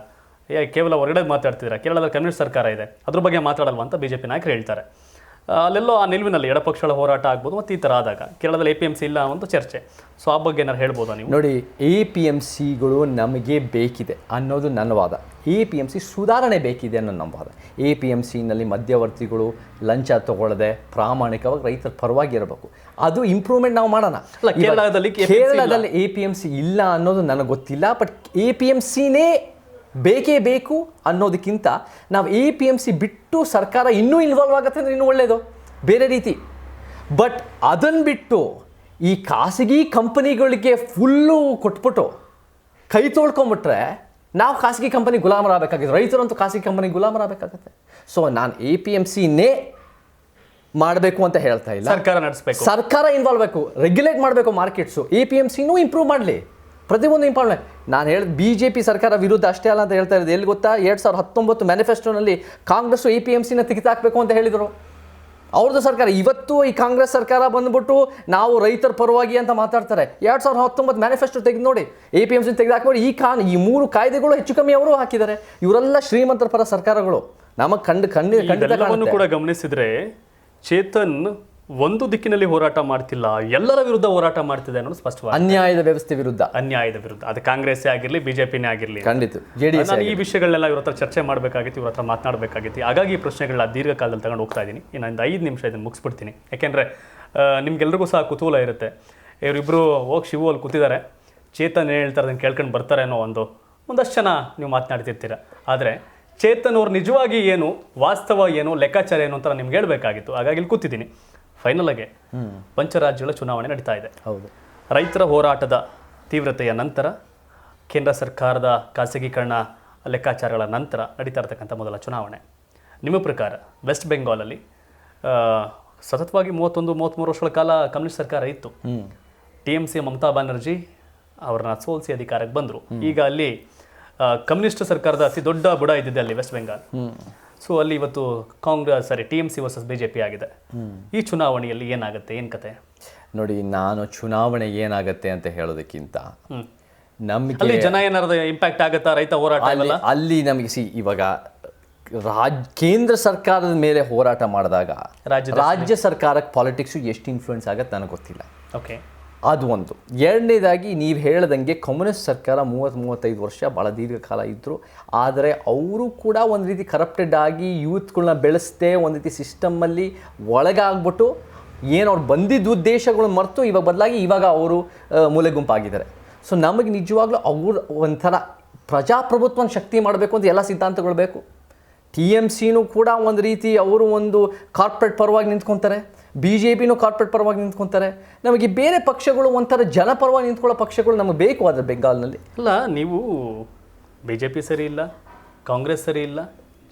ಕೇವಲ ಹೊರಗಡೆ ಮಾತಾಡ್ತಿದ್ದೀರಾ, ಕೇರಳದಲ್ಲಿ ಕಮ್ಯುನಿಸ್ಟ್ ಸರ್ಕಾರ ಇದೆ, ಅದ್ರ ಬಗ್ಗೆ ಮಾತಾಡಲ್ವ ಅಂತ BJP ನಾಯಕರು ಹೇಳ್ತಾರೆ. ಅಲ್ಲೆಲ್ಲೋ ಆ ನಿಲುವಿನಲ್ಲಿ ಎಡಪಕ್ಷಗಳ ಹೋರಾಟ ಆಗ್ಬೋದು ಮತ್ತು ಈ ಥರ ಆದಾಗ ಕೇರಳದಲ್ಲಿ APMC ಇಲ್ಲ ಅನ್ನೋ ಚರ್ಚೆ. ಸೊ ಆ ಬಗ್ಗೆ ಏನಾರು ಹೇಳ್ಬೋದಾ ನೀವು? ನೋಡಿ, APMCಗಳು ನಮಗೆ ಬೇಕಿದೆ ಅನ್ನೋದು ನನ್ನ ವಾದ. APMC ಸುಧಾರಣೆ ಬೇಕಿದೆ ಅನ್ನೋ ನಮ್ಮ ವಾದ. APMCನಲ್ಲಿ ಮಧ್ಯವರ್ತಿಗಳು ಲಂಚ ತಗೊಳ್ಳದೆ ಪ್ರಾಮಾಣಿಕವಾಗಿ ರೈತರ ಪರವಾಗಿ ಇರಬೇಕು. ಅದು ಇಂಪ್ರೂವ್ಮೆಂಟ್ ನಾವು ಮಾಡೋಣ. ಕೇರಳದಲ್ಲಿ APMC ಇಲ್ಲ ಅನ್ನೋದು ನನಗೆ ಗೊತ್ತಿಲ್ಲ. ಬಟ್ APMCನೇ ಬೇಕೇ ಬೇಕು ಅನ್ನೋದಕ್ಕಿಂತ ನಾವು APMC ಬಿಟ್ಟು ಸರ್ಕಾರ ಇನ್ನೂ ಇನ್ವಾಲ್ವ್ ಆಗುತ್ತೆ ಅಂದರೆ ಇನ್ನೂ ಒಳ್ಳೆಯದು, ಬೇರೆ ರೀತಿ. ಬಟ್ ಅದನ್ನು ಬಿಟ್ಟು ಈ ಖಾಸಗಿ ಕಂಪನಿಗಳಿಗೆ ಫುಲ್ಲು ಕೊಟ್ಬಿಟ್ಟು ಕೈ ತೊಳ್ಕೊಂಬಿಟ್ರೆ ನಾವು ಖಾಸಗಿ ಕಂಪನಿ ಗುಲಾಮರಾಗಬೇಕಾಗಿದೆ, ರೈತರಂತೂ ಖಾಸಗಿ ಕಂಪನಿ ಗುಲಾಮರಾಗಬೇಕಾಗತ್ತೆ. ಸೊ ನಾನು APMCನೇ ಮಾಡಬೇಕು ಅಂತ ಹೇಳ್ತಾ ಇಲ್ಲ, ಸರ್ಕಾರ ನಡೆಸಬೇಕು, ಸರ್ಕಾರ ಇನ್ವಾಲ್ವ್ ಬೇಕು, ರೆಗ್ಯುಲೇಟ್ ಮಾಡಬೇಕು ಮಾರ್ಕೆಟ್ಸು. APMCನೂ ಇಂಪ್ರೂವ್ ಮಾಡಲಿ, ಪ್ರತಿಯೊಂದು ಇಂಪಾರ್ಟೆಂಟ್. ನಾನು ಹೇಳಿದ BJP ಸರ್ಕಾರ ವಿರುದ್ಧ ಅಷ್ಟೇ ಅಲ್ಲ ಅಂತ ಹೇಳ್ತಾ ಇರೋದು. ಎಲ್ಲಿ ಗೊತ್ತಾ, 2019 ಮ್ಯಾನಿಫೆಸ್ಟೋನಲ್ಲಿ ಕಾಂಗ್ರೆಸ್ಸು APMCನ ತೆಗೆದಾಕಬೇಕು ಅಂತ ಹೇಳಿದರು. ಅವ್ರದ್ದು ಸರ್ಕಾರ. ಇವತ್ತು ಈ ಕಾಂಗ್ರೆಸ್ ಸರ್ಕಾರ ಬಂದ್ಬಿಟ್ಟು ನಾವು ರೈತರ ಪರವಾಗಿ ಅಂತ ಮಾತಾಡ್ತಾರೆ. 2019 ಮ್ಯಾನಿಫೆಸ್ಟೋ ತೆಗೆದು ನೋಡಿ, APMC ತೆಗೆದಾಕ್ಬಿಟ್ಟು ಈ 3 ಕಾಯ್ದೆಗಳು ಹೆಚ್ಚು ಕಮ್ಮಿ ಅವರು ಹಾಕಿದ್ದಾರೆ. ಇವರೆಲ್ಲ ಶ್ರೀಮಂತರ ಪರ ಸರ್ಕಾರಗಳು. ನಮಗೆ ಖಂಡಿತ ಕೂಡ ಗಮನಿಸಿದ್ರೆ ಚೇತನ್ ಒಂದು ದಿಕ್ಕಿನಲ್ಲಿ ಹೋರಾಟ ಮಾಡ್ತಿಲ್ಲ, ಎಲ್ಲರ ವಿರುದ್ಧ ಹೋರಾಟ ಮಾಡ್ತಿದೆ ಅನ್ನೋದು ಸ್ಪಷ್ಟವಾಗಿ. ಅನ್ಯಾಯದ ವ್ಯವಸ್ಥೆ ವಿರುದ್ಧ, ಅದು ಕಾಂಗ್ರೆಸ್ ಆಗಿರಲಿ, BJPನೇ ಆಗಿರಲಿ, ಖಂಡಿತ JDS. ನಾನು ಈ ವಿಷಯಗಳನ್ನೆಲ್ಲ ಇವ್ರ ಹತ್ರ ಚರ್ಚೆ ಮಾಡಬೇಕಾಗಿತ್ತು, ಇವ್ರ ಹತ್ರ ಮಾತನಾಡಬೇಕಾಗಿತ್ತು. ಹಾಗಾಗಿ ಈ ಪ್ರಶ್ನೆಗಳನ್ನ ದೀರ್ಘಕಾಲದಲ್ಲಿ ತಗೊಂಡು ಹೋಗ್ತಾ ಇದ್ದೀನಿ. ಇನ್ನೊಂದು 5 ನಿಮಿಷ ಇದನ್ನು ಮುಗಿಸ್ಬಿಡ್ತೀನಿ. ಯಾಕೆಂದರೆ ನಿಮ್ಗೆಲ್ರಿಗೂ ಸಹ ಕುತೂಹಲ ಇರುತ್ತೆ. ಇವರಿಬ್ಬರು ಹೋಗಿ ಶಿವು ಅಲ್ಲಿ ಕೂತಿದ್ದಾರೆ, ಚೇತನ್ ಏನು ಹೇಳ್ತಾರೆ ಅದನ್ನು ಕೇಳ್ಕೊಂಡು ಬರ್ತಾರೆ ಅನ್ನೋ ಒಂದಷ್ಟು ಜನ ನೀವು ಮಾತನಾಡ್ತಿರ್ತೀರ. ಆದರೆ ಚೇತನ್ ಅವ್ರು ನಿಜವಾಗಿ ಏನು, ವಾಸ್ತವ ಏನು, ಲೆಕ್ಕಾಚಾರ ಏನು ಅಂತ ನಿಮ್ಗೆ ಹೇಳಬೇಕಾಗಿತ್ತು. ಹಾಗಾಗಿ ಇಲ್ಲಿ ಕೂತಿದ್ದೀನಿ. ಫೈನಲ್ ಆಗಿ ಪಂಚರಾಜ್ಯಗಳ ಚುನಾವಣೆ ನಡೀತಾ ಇದೆ. ಹೌದು. ರೈತರ ಹೋರಾಟದ ತೀವ್ರತೆಯ ನಂತರ, ಕೇಂದ್ರ ಸರ್ಕಾರದ ಖಾಸಗೀಕರಣ ಲೆಕ್ಕಾಚಾರಗಳ ನಂತರ ನಡೀತಾ ಇರತಕ್ಕಂಥ ಮೊದಲ ಚುನಾವಣೆ. ನಿಮ್ಮ ಪ್ರಕಾರ ವೆಸ್ಟ್ ಬೆಂಗಾಲಲ್ಲಿ ಸತತವಾಗಿ 33 ವರ್ಷಗಳ ಕಾಲ ಕಮ್ಯುನಿಸ್ಟ್ ಸರ್ಕಾರ ಇತ್ತು. TMC ಮಮತಾ ಬ್ಯಾನರ್ಜಿ ಅವ್ರನ್ನ ಸೋಲಿಸಿ ಅಧಿಕಾರಕ್ಕೆ ಬಂದರು. ಈಗ ಅಲ್ಲಿ ಕಮ್ಯುನಿಸ್ಟ್ ಸರ್ಕಾರದ ಅತಿ ದೊಡ್ಡ ಬುಡ ಇದ್ದಿದೆ ಅಲ್ಲಿ ವೆಸ್ಟ್ ಬೆಂಗಾಲ್. ಸೊ ಅಲ್ಲಿ ಇವತ್ತು TMC ವರ್ಸಸ್ BJP ಆಗಿದೆ. ಈ ಚುನಾವಣೆಯಲ್ಲಿ ಏನಾಗುತ್ತೆ, ಏನು ಕತೆ? ನೋಡಿ, ನಾನು ಚುನಾವಣೆ ಏನಾಗುತ್ತೆ ಅಂತ ಹೇಳೋದಕ್ಕಿಂತ ನಮಗೆ ಜನ ಏನಾದ್ರು ಇಂಪ್ಯಾಕ್ಟ್ ಆಗುತ್ತಾ ರೈತ ಹೋರಾಟ? ಅಲ್ಲಿ ನಮಗೆ ಇವಾಗ ಕೇಂದ್ರ ಸರ್ಕಾರದ ಮೇಲೆ ಹೋರಾಟ ಮಾಡಿದಾಗ ರಾಜ್ಯ ಸರ್ಕಾರಕ್ಕೆ ಪಾಲಿಟಿಕ್ಸು ಎಷ್ಟು ಇನ್ಫ್ಲೂಯೆನ್ಸ್ ಆಗುತ್ತೆ ನನಗೆ ಗೊತ್ತಿಲ್ಲ. ಓಕೆ, ಅದು ಒಂದು. ಎರಡನೇದಾಗಿ ನೀವು ಹೇಳ್ದಂಗೆ ಕಮ್ಯುನಿಸ್ಟ್ ಸರ್ಕಾರ 30-35 ವರ್ಷ ಭಾಳ ದೀರ್ಘಕಾಲ ಇದ್ದರು. ಆದರೆ ಅವರು ಕೂಡ ಒಂದು ರೀತಿ ಕರಪ್ಟೆಡ್ ಆಗಿ ಯೂತ್ಗಳನ್ನ ಬೆಳೆಸದೆ ಒಂದು ರೀತಿ ಸಿಸ್ಟಮ್ಮಲ್ಲಿ ಒಳಗಾಗ್ಬಿಟ್ಟು ಏನು ಅವ್ರು ಬಂದಿದ್ದ ಉದ್ದೇಶಗಳನ್ನ ಮರೆತು ಇವಾಗ ಅವರು ಮೂಲೆ ಗುಂಪಾಗಿದ್ದಾರೆ. ಸೊ ನಮಗೆ ನಿಜವಾಗ್ಲೂ ಅವ್ರು ಒಂಥರ ಪ್ರಜಾಪ್ರಭುತ್ವನ ಶಕ್ತಿ ಮಾಡಬೇಕು ಅಂತ ಎಲ್ಲ ಸಿದ್ಧಾಂತಗಳು ಬೇಕು. TMCನೂ ಕೂಡ ಒಂದು ರೀತಿ ಅವರು ಒಂದು ಕಾರ್ಪೊರೇಟ್ ಪರವಾಗಿ ನಿಂತ್ಕೊತಾರೆ, BJPನೂ ಕಾರ್ಪೊರೇಟ್ ಪರವಾಗಿ ನಿಂತ್ಕೊತಾರೆ. ನಮಗೆ ಬೇರೆ ಪಕ್ಷಗಳು ಒಂಥರ ಜನಪರವಾಗಿ ನಿಂತ್ಕೊಳ್ಳೋ ಪಕ್ಷಗಳು ನಮಗೆ ಬೇಕು. ಆದರೆ ಬೆಂಗಾಲ್ನಲ್ಲಿ ಅಲ್ಲ, ನೀವು BJP ಸರಿ ಇಲ್ಲ, ಕಾಂಗ್ರೆಸ್ ಸರಿ ಇಲ್ಲ,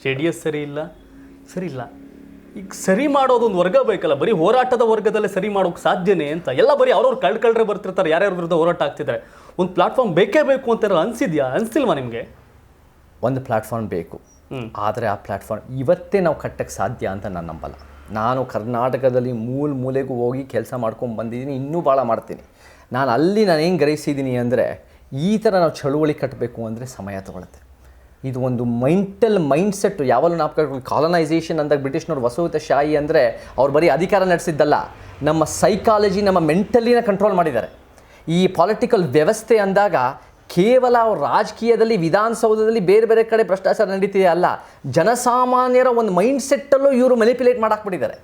JDS ಸರಿ ಇಲ್ಲ. ಈಗ ಸರಿ ಮಾಡೋದು ಒಂದು ವರ್ಗ ಬೇಕಲ್ಲ, ಬರೀ ಹೋರಾಟದ ವರ್ಗದಲ್ಲೇ ಸರಿ ಮಾಡೋಕೆ ಸಾಧ್ಯನೇ ಅಂತ? ಎಲ್ಲ ಬರೀ ಅವ್ರವ್ರು ಕಳ್ರೆ ಬರ್ತಿರ್ತಾರೆ, ಯಾರ್ಯಾರ ವಿರುದ್ಧ ಹೋರಾಟ ಆಗ್ತಿದ್ದಾರೆ. ಒಂದು ಪ್ಲಾಟ್ಫಾರ್ಮ್ ಬೇಕೇ ಬೇಕು ಅಂತ ಅನಿಸಿಲ್ವಾ ನಿಮಗೆ? ಒಂದು ಪ್ಲಾಟ್ಫಾರ್ಮ್ ಬೇಕು, ಆದರೆ ಆ ಪ್ಲಾಟ್ಫಾರ್ಮ್ ಇವತ್ತೇ ನಾವು ಕಟ್ಟಕ್ಕೆ ಸಾಧ್ಯ ಅಂತ ನಾನು ನಂಬಲ್ಲ. ನಾನು ಕರ್ನಾಟಕದಲ್ಲಿ ಮೂಲೆಗೂ ಹೋಗಿ ಕೆಲಸ ಮಾಡ್ಕೊಂಡು ಬಂದಿದ್ದೀನಿ, ಇನ್ನೂ ಭಾಳ ಮಾಡ್ತೀನಿ. ನಾನು ಏನು ಗ್ರಹಿಸಿದ್ದೀನಿ ಅಂದರೆ, ಈ ಥರ ನಾವು ಚಳುವಳಿ ಕಟ್ಟಬೇಕು ಅಂದರೆ ಸಮಯ ತಗೊಳುತ್ತೆ. ಇದು ಒಂದು ಮೈಂಡ್ಸೆಟ್ಟು. ಯಾವಾಗಲೂ ನಾವು ಕಾಲನೈಸೇಷನ್ ಅಂದಾಗ ಬ್ರಿಟಿಷ್ನವ್ರು ವಸಾಹತುಶಾಹಿ ಅಂದರೆ ಅವ್ರು ಬರೀ ಅಧಿಕಾರ ನಡೆಸಿದ್ದಲ್ಲ, ನಮ್ಮ ಸೈಕಾಲಜಿ, ನಮ್ಮ ಮೆಂಟಲಿನ ಕಂಟ್ರೋಲ್ ಮಾಡಿದ್ದಾರೆ. ಈ ಪೊಲಿಟಿಕಲ್ ವ್ಯವಸ್ಥೆ ಅಂದಾಗ ಕೇವಲ ರಾಜಕೀಯದಲ್ಲಿ, ವಿಧಾನಸೌಧದಲ್ಲಿ, ಬೇರೆ ಬೇರೆ ಕಡೆ ಭ್ರಷ್ಟಾಚಾರ ನಡೀತಿದೆ ಅಲ್ಲ, ಜನಸಾಮಾನ್ಯರ ಒಂದು ಮೈಂಡ್ಸೆಟ್ಟಲ್ಲೂ ಇವರು ಮ್ಯಾನಿಪ್ಯುಲೇಟ್ ಮಾಡಾಕ್ಬಿಟ್ಟಿದ್ದಾರೆ.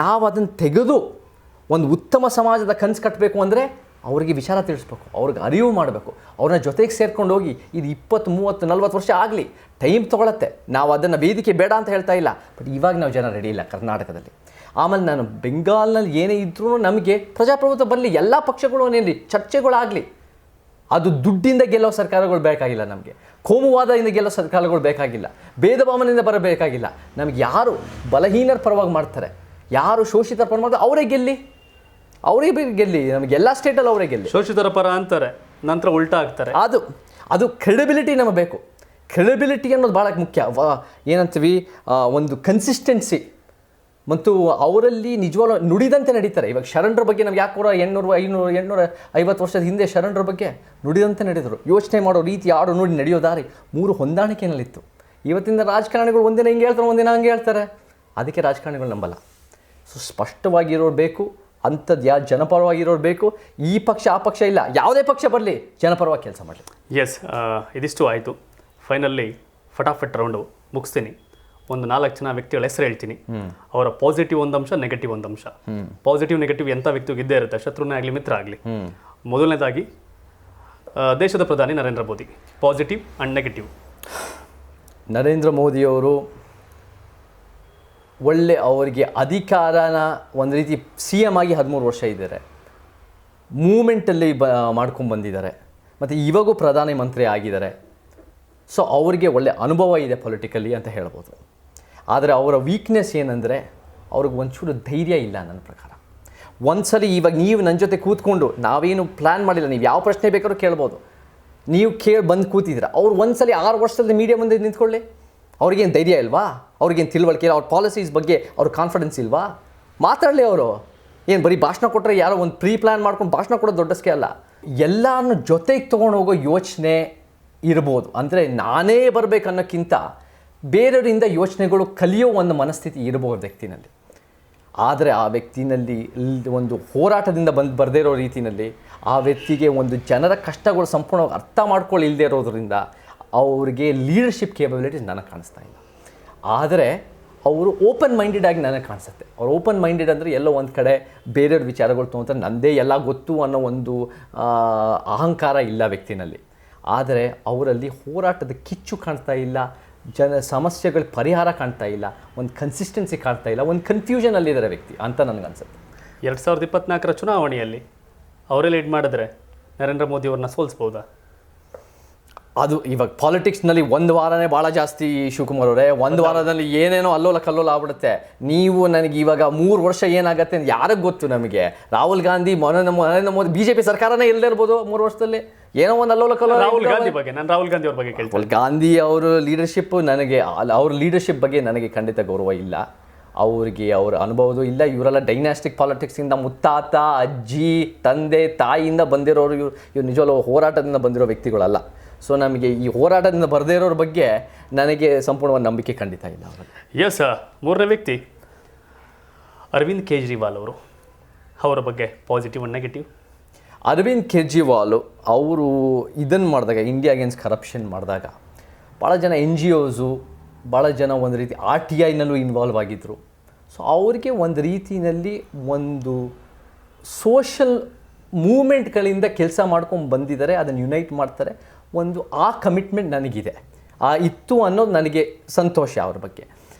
ನಾವು ಅದನ್ನು ತೆಗೆದು ಒಂದು ಉತ್ತಮ ಸಮಾಜದ ಕನಸು ಕಟ್ಟಬೇಕು ಅಂದರೆ ಅವರಿಗೆ ವಿಚಾರ ತಿಳಿಸ್ಬೇಕು, ಅವ್ರಿಗೆ ಅರಿವು ಮಾಡಬೇಕು, ಅವ್ರನ್ನ ಜೊತೆಗೆ ಸೇರ್ಕೊಂಡು ಹೋಗಿ. ಇದು 20, 30, 40 ವರ್ಷ ಆಗಲಿ, ಟೈಮ್ ತೊಗೊಳತ್ತೆ. ನಾವು ಅದನ್ನು ವೇದಿಕೆ ಬೇಡ ಅಂತ ಹೇಳ್ತಾ ಇಲ್ಲ, ಬಟ್ ಇವಾಗ ನಾವು ಜನ ರೆಡಿ ಇಲ್ಲ ಕರ್ನಾಟಕದಲ್ಲಿ. ಆಮೇಲೆ ನಾನು ಬೆಂಗಾಲ್ನಲ್ಲಿ ಏನೇ ಇದ್ರೂ ನಮಗೆ ಪ್ರಜಾಪ್ರಭುತ್ವ ಬರಲಿ, ಎಲ್ಲ ಪಕ್ಷಗಳು ಏನಿರಲಿ, ಚರ್ಚೆಗಳಾಗಲಿ. ಅದು ದುಡ್ಡಿಂದ ಗೆಲ್ಲೋ ಸರ್ಕಾರಗಳು ಬೇಕಾಗಿಲ್ಲ ನಮಗೆ, ಕೋಮುವಾದದಿಂದ ಗೆಲ್ಲೋ ಸರ್ಕಾರಗಳು ಬೇಕಾಗಿಲ್ಲ, ಭೇದ ಭಾವನೆಯಿಂದ ಬರಬೇಕಾಗಿಲ್ಲ. ನಮಗೆ ಯಾರು ಬಲಹೀನರ ಪರವಾಗಿ ಮಾಡ್ತಾರೆ, ಯಾರು ಶೋಷಿತರ ಪರ ಮಾಡ್ತಾರೆ, ಅವರೇ ಗೆಲ್ಲಿ. ನಮಗೆ ಎಲ್ಲ ಸ್ಟೇಟಲ್ಲಿ ಅವರೇ ಗೆಲ್ಲಿ. ಶೋಷಿತರ ಪರ ಅಂತಾರೆ, ನಂತರ ಉಲ್ಟಾ ಆಗ್ತಾರೆ. ಅದು ಕ್ರೆಡಿಬಿಲಿಟಿ ನಮಗೆ ಬೇಕು. ಕ್ರೆಡಿಬಿಲಿಟಿ ಅನ್ನೋದು ಭಾಳ ಮುಖ್ಯ. ಏನಂತೀವಿ, ಒಂದು ಕನ್ಸಿಸ್ಟೆನ್ಸಿ. ಮತ್ತು ಅವರಲ್ಲಿ ನಿಜವಾಗ್ಲೂ ನುಡಿದಂತೆ ನಡೀತಾರೆ. ಇವಾಗ ಶರಣರ ಬಗ್ಗೆ ನಾವು ಯಾಕೆ ಕೂಡ 850 ವರ್ಷದ ಹಿಂದೆ ಶರಣರ ಬಗ್ಗೆ ನುಡಿದಂತೆ ನಡೆದರು. ಯೋಚನೆ ಮಾಡೋ ರೀತಿ, ಆಡೋ ನೋಡಿ, ನಡೆಯೋ ದಾರಿ 3 ಹೊಂದಾಣಿಕೆಯಲ್ಲಿತ್ತು. ಇವತ್ತಿನ ರಾಜಕಾರಣಿಗಳು ಒಂದಿನ ಹಿಂಗೆ ಹೇಳ್ತಾರೆ, ಒಂದಿನ ಹಂಗೆ ಹೇಳ್ತಾರೆ. ಅದಕ್ಕೆ ರಾಜಕಾರಣಿಗಳು ನಂಬಲ್ಲ. ಸೊ ಸ್ಪಷ್ಟವಾಗಿರೋರು ಬೇಕು, ಅಂಥದ್ದು ಯಾವ ಜನಪರವಾಗಿರೋರು ಬೇಕು. ಈ ಪಕ್ಷ ಆ ಪಕ್ಷ ಇಲ್ಲ, ಯಾವುದೇ ಪಕ್ಷ ಬರಲಿ ಜನಪರವಾಗಿ ಕೆಲಸ ಮಾಡಲಿ. ಎಸ್, ಇದಿಷ್ಟು ಆಯಿತು. ಫೈನಲಿ ಫಟಾಫಟ್ ರೌಂಡು ಮುಗಿಸ್ತೀನಿ. ಒಂದು 4 ಜನ ವ್ಯಕ್ತಿಗಳ ಹೆಸರು ಹೇಳ್ತೀನಿ. ಅವರ ಪಾಸಿಟಿವ್ ಒಂದು ಅಂಶ, ನೆಗೆಟಿವ್ ಒಂದು ಅಂಶ. ಪಾಸಿಟಿವ್ ನೆಗೆಟಿವ್ ಎಂಥ ವ್ಯಕ್ತಿಗೆ ಇದ್ದೇ ಇರುತ್ತೆ, ಶತ್ರುನೇ ಆಗಲಿ ಮಿತ್ರ ಆಗಲಿ. ಮೊದಲನೇದಾಗಿ ದೇಶದ ಪ್ರಧಾನಿ Narendra Modi, positive and negative. Narendra ಮೋದಿಯವರು ಒಳ್ಳೆ, ಅವರಿಗೆ ಅಧಿಕಾರನ ಒಂದು ರೀತಿ CM ಆಗಿ 13 ವರ್ಷ ಇದ್ದಾರೆ. ಮೂಮೆಂಟಲ್ಲಿ ಮಾಡ್ಕೊಂಡು ಬಂದಿದ್ದಾರೆ. ಮತ್ತು ಇವಾಗೂ ಪ್ರಧಾನಿ ಮಂತ್ರಿ ಆಗಿದ್ದಾರೆ. ಸೊ ಅವರಿಗೆ ಒಳ್ಳೆ ಅನುಭವ ಇದೆ ಪೊಲಿಟಿಕಲಿ ಅಂತ ಹೇಳ್ಬೋದು. ಆದರೆ ಅವರ ವೀಕ್ನೆಸ್ ಏನಂದರೆ ಅವ್ರಿಗೆ ಒಂಚೂರು ಧೈರ್ಯ ಇಲ್ಲ ನನ್ನ ಪ್ರಕಾರ. ಒಂದ್ಸಲಿ ಇವಾಗ ನೀವು ನನ್ನ ಜೊತೆ ಕೂತ್ಕೊಂಡು ನಾವೇನು ಪ್ಲ್ಯಾನ್ ಮಾಡಿಲ್ಲ, ನೀವು ಯಾವ ಪ್ರಶ್ನೆ ಬೇಕಾದ್ರೂ ಕೇಳ್ಬೋದು, ನೀವು ಬಂದು ಕೂತಿದ್ದೀರ. ಅವ್ರು ಒಂದ್ಸಲಿ 6 ವರ್ಷದಲ್ಲಿ ಮೀಡಿಯಾ ಮುಂದೆ ನಿಂತ್ಕೊಳ್ಳಿ, ಅವ್ರಿಗೇನು ಧೈರ್ಯ ಇಲ್ವಾ? ಅವ್ರಿಗೇನು ತಿಳುವಳಿಕೆ ಇಲ್ಲ? ಅವ್ರ ಪಾಲಿಸೀಸ್ ಬಗ್ಗೆ ಅವ್ರ ಕಾನ್ಫಿಡೆನ್ಸ್ ಇಲ್ವಾ? ಮಾತಾಡಲಿ ಅವರು. ಏನು ಬರೀ ಭಾಷಣ ಕೊಟ್ಟರೆ ಯಾರೋ ಒಂದು ಪ್ಲಾನ್ ಮಾಡ್ಕೊಂಡು ಭಾಷಣ ಕೊಡೋದು ದೊಡ್ಡ ಸ್ಕೆ ಅಲ್ಲ. ಎಲ್ಲರನ್ನು ಜೊತೆಗೆ ತೊಗೊಂಡು ಹೋಗೋ ಯೋಚನೆ ಇರ್ಬೋದು. ಅಂದರೆ ನಾನೇ ಬರಬೇಕನ್ನೋಕ್ಕಿಂತ ಬೇರೆಯವರಿಂದ ಯೋಚನೆಗಳು ಕಲಿಯೋ ಒಂದು ಮನಸ್ಥಿತಿ ಇರ್ಬೋದು ವ್ಯಕ್ತಿನಲ್ಲಿ. ಆದರೆ ಆ ವ್ಯಕ್ತಿನಲ್ಲಿ ಒಂದು ಹೋರಾಟದಿಂದ ಬರದೇ ಇರೋ ರೀತಿಯಲ್ಲಿ, ಆ ವ್ಯಕ್ತಿಗೆ ಒಂದು ಜನರ ಕಷ್ಟಗಳು ಸಂಪೂರ್ಣವಾಗಿ ಅರ್ಥ ಮಾಡ್ಕೊಳ್ಳಿ ಇಲ್ಲದೆ ಇರೋದ್ರಿಂದ ಅವ್ರಿಗೆ ಲೀಡರ್ಶಿಪ್ ಕೇಪಬಿಲಿಟೀಸ್ ನನಗೆ ಕಾಣಿಸ್ತಾ ಇಲ್ಲ. ಆದರೆ ಅವರು ಓಪನ್ ಮೈಂಡೆಡ್ ಆಗಿ ನನಗೆ ಕಾಣಿಸುತ್ತೆ. ಅವ್ರು ಓಪನ್ ಮೈಂಡೆಡ್ ಅಂದರೆ ಎಲ್ಲೋ ಒಂದು ಕಡೆ ಬೇರೆಯವ್ರ ವಿಚಾರಗಳು ತೊಗೊಂತಾರೆ, ನನ್ನದೇ ಎಲ್ಲ ಗೊತ್ತು ಅನ್ನೋ ಒಂದು ಅಹಂಕಾರ ಇಲ್ಲ ವ್ಯಕ್ತಿನಲ್ಲಿ. ಆದರೆ ಅವರಲ್ಲಿ ಹೋರಾಟದ ಕಿಚ್ಚು ಕಾಣ್ತಾ ಇಲ್ಲ, ಸಮಸ್ಯೆಗಳ ಪರಿಹಾರ ಕಾಣ್ತಾ ಇಲ್ಲ, ಒಂದು ಕನ್ಸಿಸ್ಟೆನ್ಸಿ ಕಾಣ್ತಾ ಇಲ್ಲ, ಒಂದು ಕನ್ಫ್ಯೂಷನಲ್ಲಿದ್ದಾರೆ ವ್ಯಕ್ತಿ ಅಂತ ನನಗನ್ಸುತ್ತೆ. 2024 ಚುನಾವಣೆಯಲ್ಲಿ ಅವರೇ ಲೀಡ್ ಮಾಡಿದ್ರೆ ನರೇಂದ್ರ ಮೋದಿ ಅವ್ರನ್ನ ಸೋಲಿಸ್ಬೋದಾ? ಅದು ಇವಾಗ ಪಾಲಿಟಿಕ್ಸ್ನಲ್ಲಿ ಒಂದು ವಾರನೇ ಭಾಳ ಜಾಸ್ತಿ ಶಿವಕುಮಾರ್ ಅವರೇ. ಒಂದು ವಾರದಲ್ಲಿ ಏನೇನೋ ಅಲ್ಲೋಲ ಕಲ್ಲೋಲ ಆಗ್ಬಿಡುತ್ತೆ. ನೀವು ನನಗೆ ಇವಾಗ 3 ವರ್ಷ ಏನಾಗುತ್ತೆ ಅಂತ ಯಾರಿಗೆ ಗೊತ್ತು? ನಮಗೆ ರಾಹುಲ್ ಗಾಂಧಿ, ನರೇಂದ್ರ ಮೋದಿ, BJP ಸರ್ಕಾರನೇ ಇಲ್ಲದೇ ಇರ್ಬೋದು 3 ವರ್ಷದಲ್ಲಿ. ಏನೋ ಒಂದು ಅಲ್ಲೋಲ ಕಲ್ಲೋಲ. ರಾಹುಲ್ ಗಾಂಧಿ ಬಗ್ಗೆ, ನಾನು ರಾಹುಲ್ ಗಾಂಧಿ ಅವ್ರ ಬಗ್ಗೆ ಕೇಳ್ತೀನಿ. ರಾಹುಲ್ ಗಾಂಧಿ ಅವರ ಲೀಡರ್ಶಿಪ್ ನನಗೆ, ಅವ್ರ ಲೀಡರ್ಶಿಪ್ ಬಗ್ಗೆ ನನಗೆ ಖಂಡಿತ ಗೌರವ ಇಲ್ಲ. ಅವ್ರಿಗೆ ಅವರ ಅನುಭವವೂ ಇಲ್ಲ. ಇವರೆಲ್ಲ ಡೈನಾಸ್ಟಿಕ್ ಪಾಲಿಟಿಕ್ಸಿಂದ ಮುತ್ತಾತ, ಅಜ್ಜಿ, ತಂದೆ, ತಾಯಿಯಿಂದ ಬಂದಿರೋರು. ಇವ್ರು ನಿಜವಲ್ಲ ಹೋರಾಟದಿಂದ ಬಂದಿರೋ ವ್ಯಕ್ತಿಗಳಲ್ಲ. ಸೊ ನಮಗೆ ಈ ಹೋರಾಟದಿಂದ ಬರದೇ ಇರೋರ ಬಗ್ಗೆ ನನಗೆ ಸಂಪೂರ್ಣವಾದ ನಂಬಿಕೆ ಖಂಡಿತ ಇಲ್ಲ ಅವರಲ್ಲಿ. ಎಸ್, ಮೂರನೇ ವ್ಯಕ್ತಿ ಅರವಿಂದ್ ಕೇಜ್ರಿವಾಲ್ ಅವರು. ಅವರ ಬಗ್ಗೆ positive and negative. Arvind Kejriwal ಅವರು ಇದನ್ನು ಮಾಡಿದಾಗ, ಇಂಡಿಯಾ ಅಗೇನ್ಸ್ಟ್ ಕರಪ್ಷನ್ ಮಾಡಿದಾಗ ಭಾಳ ಜನ NGOs, ಭಾಳ ಜನ ಒಂದು ರೀತಿ RTIನಲ್ಲೂ ಇನ್ವಾಲ್ವ್ ಆಗಿದ್ದರು. ಸೊ ಅವ್ರಿಗೆ ಒಂದು ರೀತಿಯಲ್ಲಿ ಒಂದು ಸೋಷಲ್ ಮೂಮೆಂಟ್ಗಳಿಂದ ಕೆಲಸ ಮಾಡ್ಕೊಂಡು ಬಂದಿದ್ದಾರೆ. ಅದನ್ನು ಯುನೈಟ್ ಮಾಡ್ತಾರೆ. ಒಂದು ಆ ಕಮಿಟ್ಮೆಂಟ್ ನನಗಿದೆ, ಇತ್ತು ಅನ್ನೋದು ನನಗೆ ಸಂತೋಷ ಅವ್ರ ಬಗ್ಗೆ.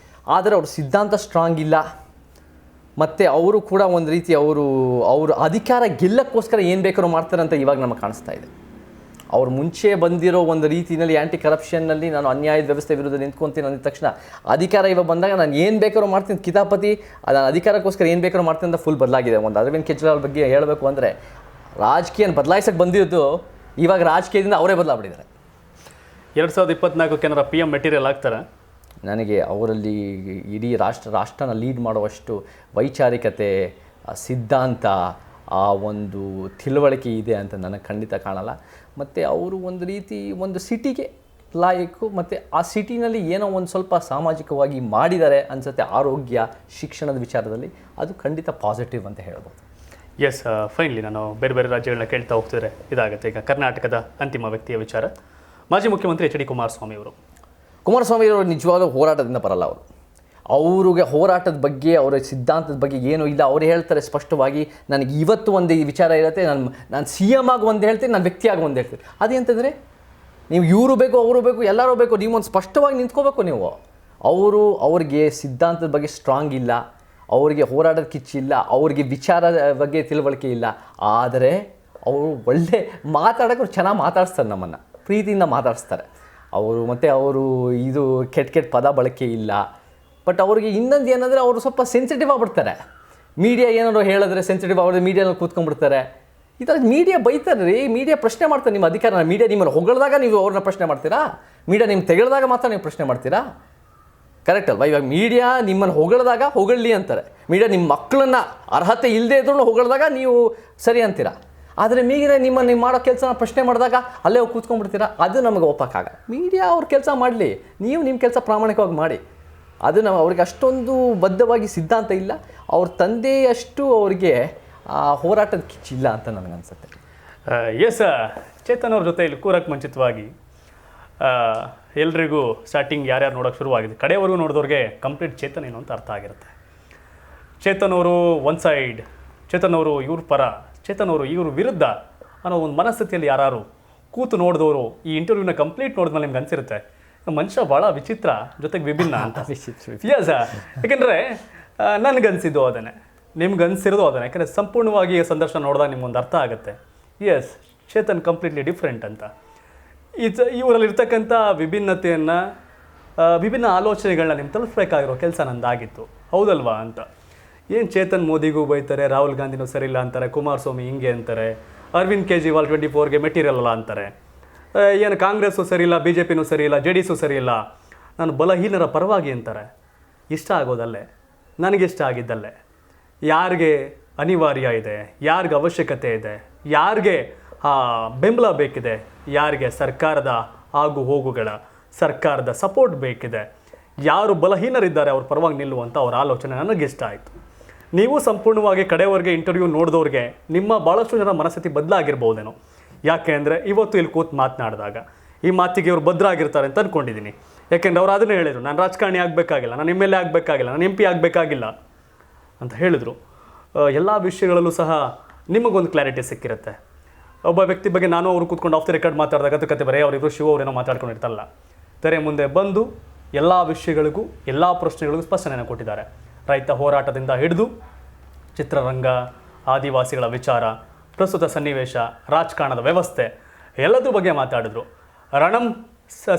ಆದರೆ ಅವ್ರ ಸಿದ್ಧಾಂತ ಸ್ಟ್ರಾಂಗ್ ಇಲ್ಲ. ಮತ್ತು ಅವರು ಕೂಡ ಒಂದು ರೀತಿ ಅವರು ಅಧಿಕಾರ ಗೆಲ್ಲಕ್ಕೋಸ್ಕರ ಏನು ಬೇಕಾದ್ರೂ ಮಾಡ್ತಾರೆ ಅಂತ ಇವಾಗ ನಮಗೆ ಕಾಣಿಸ್ತಾ ಇದೆ. ಅವ್ರು ಮುಂಚೆ ಬಂದಿರೋ ಒಂದು ರೀತಿಯಲ್ಲಿ ಆ್ಯಂಟಿ ಕರಪ್ಷನ್ನಲ್ಲಿ ನಾನು ಅನ್ಯಾಯದ ವ್ಯವಸ್ಥೆ ವಿರುದ್ಧ ನಿಂತ್ಕೊತೀನಿ ಅಂದ ತಕ್ಷಣ ಅಧಿಕಾರ ಇವಾಗ ಬಂದಾಗ ನಾನು ಏನು ಬೇಕಾದ್ರೂ ಮಾಡ್ತೀನಿ, ಕಿತಾಪತಿ, ನಾನು ಅಧಿಕಾರಕ್ಕೋಸ್ಕರ ಏನು ಬೇಕಾದ್ರೂ ಮಾಡ್ತೀನಿ ಅಂತ ಫುಲ್ ಬದಲಾಗಿದೆ. ಒಂದು ಅರವಿಂದ್ ಕೇಜ್ರಿವಾಲ್ ಬಗ್ಗೆ ಹೇಳಬೇಕು ಅಂದರೆ ರಾಜಕೀಯ ಬದಲಾಯಿಸೋಕ್ಕೆ ಬಂದಿರೋದು ಇವಾಗ ರಾಜಕೀಯದಿಂದ ಅವರೇ ಬದಲಾಗ್ಬಿಟ್ಟಿದ್ದಾರೆ. 2024 ಏನಾರ PM ಮೆಟೀರಿಯಲ್ ಆಗ್ತಾರೆ? ನನಗೆ ಅವರಲ್ಲಿ ಇಡೀ ರಾಷ್ಟ್ರನ ಲೀಡ್ ಮಾಡುವಷ್ಟು ವೈಚಾರಿಕತೆ, ಸಿದ್ಧಾಂತ, ಆ ಒಂದು ತಿಳುವಳಿಕೆ ಇದೆ ಅಂತ ನನಗೆ ಖಂಡಿತ ಕಾಣಲ್ಲ. ಮತ್ತು ಅವರು ಒಂದು ರೀತಿ ಒಂದು ಸಿಟಿಗೆ ಲಾಯಕು, ಮತ್ತು ಆ ಸಿಟಿನಲ್ಲಿ ಏನೋ ಒಂದು ಸ್ವಲ್ಪ ಸಾಮಾಜಿಕವಾಗಿ ಮಾಡಿದ್ದಾರೆ ಅನಿಸುತ್ತೆ. ಆರೋಗ್ಯ, ಶಿಕ್ಷಣದ ವಿಚಾರದಲ್ಲಿ ಅದು ಖಂಡಿತ ಪಾಸಿಟಿವ್ ಅಂತ ಹೇಳ್ಬೋದು. ಎಸ್, ಫೈನಲಿ ನಾನು ಬೇರೆ ಬೇರೆ ರಾಜ್ಯಗಳನ್ನ ಕೇಳ್ತಾ ಹೋಗ್ತಿದ್ರೆ ಇದಾಗುತ್ತೆ. ಈಗ ಕರ್ನಾಟಕದ ಅಂತಿಮ ವ್ಯಕ್ತಿಯ ವಿಚಾರ, ಮಾಜಿ ಮುಖ್ಯಮಂತ್ರಿ HD ಕುಮಾರಸ್ವಾಮಿ ಅವರು. ಕುಮಾರಸ್ವಾಮಿ ಅವರು ನಿಜವಾದ ಹೋರಾಟದಿಂದ ಬರಲ್ಲ. ಅವ್ರಿಗೆ ಹೋರಾಟದ ಬಗ್ಗೆ, ಅವರ ಸಿದ್ಧಾಂತದ ಬಗ್ಗೆ ಏನೂ ಇಲ್ಲ. ಅವ್ರು ಹೇಳ್ತಾರೆ ಸ್ಪಷ್ಟವಾಗಿ, ನನಗೆ ಇವತ್ತು ಒಂದು ವಿಚಾರ ಇರುತ್ತೆ, ನಾನು CM ಆಗಿ ಒಂದು ಹೇಳ್ತೀನಿ, ನಾನು ವ್ಯಕ್ತಿಯಾಗಿ ಒಂದು ಹೇಳ್ತೀನಿ. ಅದೇಂತಂದರೆ ನೀವು ಇವರು ಬೇಕು, ಅವರು ಬೇಕು, ಎಲ್ಲರೂ ಬೇಕು, ನೀವು ಒಂದು ಸ್ಪಷ್ಟವಾಗಿ ನಿಂತ್ಕೋಬೇಕು. ನೀವು ಅವ್ರಿಗೆ ಸಿದ್ಧಾಂತದ ಬಗ್ಗೆ ಸ್ಟ್ರಾಂಗ್ ಇಲ್ಲ, ಅವರಿಗೆ ಹೋರಾಟದ ಕಿಚ್ಚಿಲ್ಲ, ಅವ್ರಿಗೆ ವಿಚಾರದ ಬಗ್ಗೆ ತಿಳುವಳಿಕೆ ಇಲ್ಲ. ಆದರೆ ಅವರು ಒಳ್ಳೆ ಮಾತಾಡೋಕ್ಕೆ ಚೆನ್ನಾಗಿ ಮಾತಾಡಿಸ್ತಾರೆ, ನಮ್ಮನ್ನು ಪ್ರೀತಿಯಿಂದ ಮಾತಾಡಿಸ್ತಾರೆ ಅವರು. ಮತ್ತು ಅವರು ಇದು ಕೆಟ್ಟ ಪದ ಬಳಕೆ ಇಲ್ಲ. ಬಟ್ ಅವ್ರಿಗೆ ಇನ್ನೊಂದು ಏನಂದರೆ ಅವರು ಸ್ವಲ್ಪ ಸೆನ್ಸಿಟಿವ್ ಆಗಿಬಿಡ್ತಾರೆ. ಮೀಡಿಯಾ ಏನಾದ್ರು ಹೇಳಿದ್ರೆ ಸೆನ್ಸಿಟಿವ್ ಆಗೋದು, ಮೀಡಿಯಾನಲ್ಲಿ ಕೂತ್ಕೊಂಡ್ಬಿಡ್ತಾರೆ. ಈ ಥರ ಮೀಡಿಯಾ ಬೈತಾರೆ ರೀ, ಮೀಡಿಯಾ ಪ್ರಶ್ನೆ ಮಾಡ್ತಾರೆ ನಿಮ್ಮ ಅಧಿಕಾರನ. ಮೀಡಿಯಾ ನಿಮ್ಮನ್ನು ಹೊಗಳಿದಾಗ ನೀವು ಅವ್ರನ್ನ ಪ್ರಶ್ನೆ ಮಾಡ್ತೀರಾ? ಮೀಡಿಯಾ ನಿಮ್ಮ ತೆಗೆಳಿದಾಗ ಮಾತ್ರ ನೀವು ಪ್ರಶ್ನೆ ಮಾಡ್ತೀರಾ? ಕರೆಕ್ಟ್ ಅಲ್ವಾ? ಇವಾಗ ಮೀಡಿಯಾ ನಿಮ್ಮನ್ನು ಹೊಗಳಿದಾಗ ಹೊಗಳ್ಳಿ ಅಂತಾರೆ, ಮೀಡಿಯಾ ನಿಮ್ಮ ಮಕ್ಕಳನ್ನ ಅರ್ಹತೆ ಇಲ್ಲದೆ ಇದ್ರೂ ಹೊಗಳಿದಾಗ ನೀವು ಸರಿ ಅಂತೀರಾ. ಆದರೆ ಮೀಡಿಯಾ ನೀವು ಮಾಡೋ ಕೆಲಸನ ಪ್ರಶ್ನೆ ಮಾಡಿದಾಗ ಅಲ್ಲೇ ಹೋಗಿ ಕೂತ್ಕೊಂಡ್ಬಿಡ್ತೀರಾ. ಅದು ನಮಗೆ ಒಪ್ಪಕ್ಕಾಗಲ್ಲ. ಮೀಡಿಯಾ ಅವ್ರ ಕೆಲಸ ಮಾಡಲಿ, ನೀವು ನಿಮ್ಮ ಕೆಲಸ ಪ್ರಾಮಾಣಿಕವಾಗಿ ಮಾಡಿ. ಅದು ನಾವು ಅವ್ರಿಗೆ ಅಷ್ಟೊಂದು ಬದ್ಧವಾಗಿ ಸಿದ್ಧಾಂತ ಇಲ್ಲ, ಅವ್ರ ತಂದೆಯಷ್ಟು ಅವರಿಗೆ ಆ ಹೋರಾಟದ ಕಿಚ್ಚಿಲ್ಲ ಅಂತ ನನಗನ್ಸುತ್ತೆ. ಎಸ್, ಚೇತನ್ ಅವ್ರ ಜೊತೆ ಇಲ್ಲಿ ಕೂರಕ್ಕೆ ಮುಂಚಿತವಾಗಿ ಎಲ್ರಿಗೂ ಸ್ಟಾರ್ಟಿಂಗ್ ಯಾರ್ಯಾರು ನೋಡೋಕೆ ಶುರುವಾಗಿದೆ, ಕಡೆವರೆಗೂ ನೋಡಿದವ್ರಿಗೆ ಕಂಪ್ಲೀಟ್ ಚೇತನ್ ಏನು ಅಂತ ಅರ್ಥ ಆಗಿರುತ್ತೆ. ಚೇತನ್ ಅವರು ಒನ್ ಸೈಡ್, ಚೇತನ್ ಅವರು ಇವ್ರ ಪರ, ಚೇತನ್ ಅವರು ಇವ್ರ ವಿರುದ್ಧ ಅನ್ನೋ ಒಂದು ಮನಸ್ಥಿತಿಯಲ್ಲಿ ಯಾರು ಕೂತು ನೋಡಿದವರು ಈ ಇಂಟರ್ವ್ಯೂನ ಕಂಪ್ಲೀಟ್ ನೋಡಿದ್ಮೇಲೆ ನಿಮ್ಗೆ ಅನಿಸಿರುತ್ತೆ ಮನುಷ್ಯ ಭಾಳ ವಿಚಿತ್ರ, ಜೊತೆಗೆ ವಿಭಿನ್ನ ಅಂತ. ಎಸ್, ಯಾಕೆಂದರೆ ನನಗನ್ಸಿದ್ದು ಅದನ್ನೇ, ನಿಮ್ಗೆ ಅನಿಸಿರೋದು ಅದನ್ನೇ. ಯಾಕಂದರೆ ಸಂಪೂರ್ಣವಾಗಿ ಸಂದರ್ಶನ ನೋಡಿದಾಗ ನಿಮ್ಗೊಂದು ಅರ್ಥ ಆಗುತ್ತೆ, ಎಸ್ ಚೇತನ್ ಕಂಪ್ಲೀಟ್ಲಿ ಡಿಫ್ರೆಂಟ್ ಅಂತ. ಇವರಲ್ಲಿರ್ತಕ್ಕಂಥ ವಿಭಿನ್ನತೆಯನ್ನು, ವಿಭಿನ್ನ ಆಲೋಚನೆಗಳನ್ನ ನಿಮ್ಗೆ ತಲುಪಿಸ್ಬೇಕಾಗಿರೋ ಕೆಲಸ ನಂದಾಗಿತ್ತು, ಹೌದಲ್ವಾ ಅಂತ. ಏನು ಚೇತನ್ ಮೋದಿಗೂ ಬೈತಾರೆ, ರಾಹುಲ್ ಗಾಂಧಿನೂ ಸರಿಯಿಲ್ಲ ಅಂತಾರೆ, ಕುಮಾರಸ್ವಾಮಿ ಹಿಂಗೆ ಅಂತಾರೆ, ಅರವಿಂದ್ ಕೇಜ್ರಿವಾಲ್ 24ಗೆ ಮೆಟೀರಿಯಲ್ ಅಲ್ಲ ಅಂತಾರೆ, ಏನು ಕಾಂಗ್ರೆಸ್ಸು ಸರಿಯಿಲ್ಲ, BJPನೂ ಸರಿಯಿಲ್ಲ, JDSಸು ಸರಿಯಿಲ್ಲ, ನಾನು ಬಲಹೀನರ ಪರವಾಗಿ ಅಂತಾರೆ. ಇಷ್ಟ ಆಗೋದಲ್ಲೇ, ನನಗಿಷ್ಟ ಆಗಿದ್ದಲ್ಲೇ, ಯಾರಿಗೆ ಅನಿವಾರ್ಯ ಇದೆ, ಯಾರಿಗೆ ಅವಶ್ಯಕತೆ ಇದೆ, ಯಾರಿಗೆ ಬೆಂಬಲ ಬೇಕಿದೆ, ಯಾರಿಗೆ ಸರ್ಕಾರದ ಆಗು ಹೋಗುಗಳ, ಸರ್ಕಾರದ ಸಪೋರ್ಟ್ ಬೇಕಿದೆ, ಯಾರು ಬಲಹೀನರಿದ್ದಾರೆ ಅವ್ರ ಪರವಾಗಿ ನಿಲ್ಲುವಂಥ ಅವ್ರ ಆಲೋಚನೆ ನನಗಿಷ್ಟ ಆಯಿತು. ನೀವು ಸಂಪೂರ್ಣವಾಗಿ ಕಡೆವರೆಗೆ ಇಂಟರ್ವ್ಯೂ ನೋಡಿದವ್ರಿಗೆ ನಿಮ್ಮ ಭಾಳಷ್ಟು ಜನ ಮನಸ್ಥಿತಿ ಬದಲಾಗಿರ್ಬೋದೇನೋ. ಯಾಕೆ ಅಂದರೆ ಇವತ್ತು ಇಲ್ಲಿ ಕೂತು ಮಾತನಾಡಿದಾಗ ಈ ಮಾತಿಗೆ ಇವರು ಭದ್ರಾಗಿರ್ತಾರೆ ಅಂತ ಅಂದ್ಕೊಂಡಿದ್ದೀನಿ. ಯಾಕೆಂದ್ರೆ ಅವ್ರು ಅದನ್ನೇ ಹೇಳಿದರು, ನಾನು ರಾಜಕಾರಣಿ ಆಗಬೇಕಾಗಿಲ್ಲ, ನಾನು MLA ಆಗಬೇಕಾಗಿಲ್ಲ, ನಾನು MP ಆಗಬೇಕಾಗಿಲ್ಲ ಅಂತ ಹೇಳಿದರು. ಎಲ್ಲ ವಿಷಯಗಳಲ್ಲೂ ಸಹ ನಿಮಗೊಂದು ಕ್ಲಾರಿಟಿ ಸಿಕ್ಕಿರುತ್ತೆ. ಒಬ್ಬ ವ್ಯಕ್ತಿ ಬಗ್ಗೆ ನಾನು ಅವರು ಕೂತ್ಕೊಂಡು ಆಫ್ ದ ರೆಕಾರ್ಡ್ ಮಾತಾಡಿದಾಗ ಕತೆ ಬರೀ ಅವರಿಬ್ಬರು ಶಿವ ಅವರೇನೋ ಮಾತಾಡ್ಕೊಂಡಿರ್ತಲ್ಲ, ತೆರೆ ಮುಂದೆ ಬಂದು ಎಲ್ಲ ವಿಷಯಗಳಿಗೂ, ಎಲ್ಲ ಪ್ರಶ್ನೆಗಳಿಗೂ ಸ್ಪಷ್ಟನೆಯನ್ನು ಕೊಟ್ಟಿದ್ದಾರೆ. ರೈತ ಹೋರಾಟದಿಂದ ಹಿಡಿದು ಚಿತ್ರರಂಗ, ಆದಿವಾಸಿಗಳ ವಿಚಾರ, ಪ್ರಸ್ತುತ ಸನ್ನಿವೇಶ, ರಾಜಕಾರಣದ ವ್ಯವಸ್ಥೆ, ಎಲ್ಲದ್ರ ಬಗ್ಗೆ ಮಾತಾಡಿದ್ರು. ರಣಂ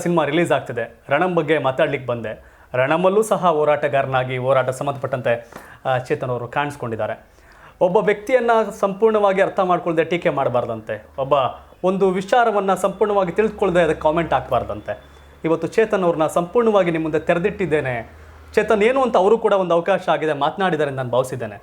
ಸಿನಿಮಾ ರಿಲೀಸ್ ಆಗ್ತಿದೆ, ರಣಂ ಬಗ್ಗೆ ಮಾತಾಡ್ಲಿಕ್ಕೆ ಬಂದೆ. ರಣಮಲ್ಲೂ ಸಹ ಹೋರಾಟಗಾರನಾಗಿ, ಹೋರಾಟ ಸಂಬಂಧಪಟ್ಟಂತೆ ಚೇತನ್ ಅವರು ಕಾಣಿಸ್ಕೊಂಡಿದ್ದಾರೆ. ಒಬ್ಬ ವ್ಯಕ್ತಿಯನ್ನು ಸಂಪೂರ್ಣವಾಗಿ ಅರ್ಥ ಮಾಡ್ಕೊಳ್ಳದೆ ಟೀಕೆ ಮಾಡಬಾರ್ದಂತೆ, ಒಂದು ವಿಚಾರವನ್ನು ಸಂಪೂರ್ಣವಾಗಿ ತಿಳಿದುಕೊಳ್ಳದೆ ಅದಕ್ಕೆ ಕಾಮೆಂಟ್ ಹಾಕಬಾರ್ದಂತೆ. ಇವತ್ತು ಚೇತನ್ ಅವ್ರನ್ನ ಸಂಪೂರ್ಣವಾಗಿ ನಿಮ್ಮ ಮುಂದೆ ತೆರೆದಿಟ್ಟಿದ್ದೇನೆ. ಚೇತನ್ ಏನು ಅಂತ ಅವರು ಕೂಡ ಒಂದು ಅವಕಾಶ ಆಗಿದೆ, ಮಾತನಾಡಿದ್ದಾರೆ ಅಂತ ನಾನು ಭಾವಿಸಿದ್ದೇನೆ.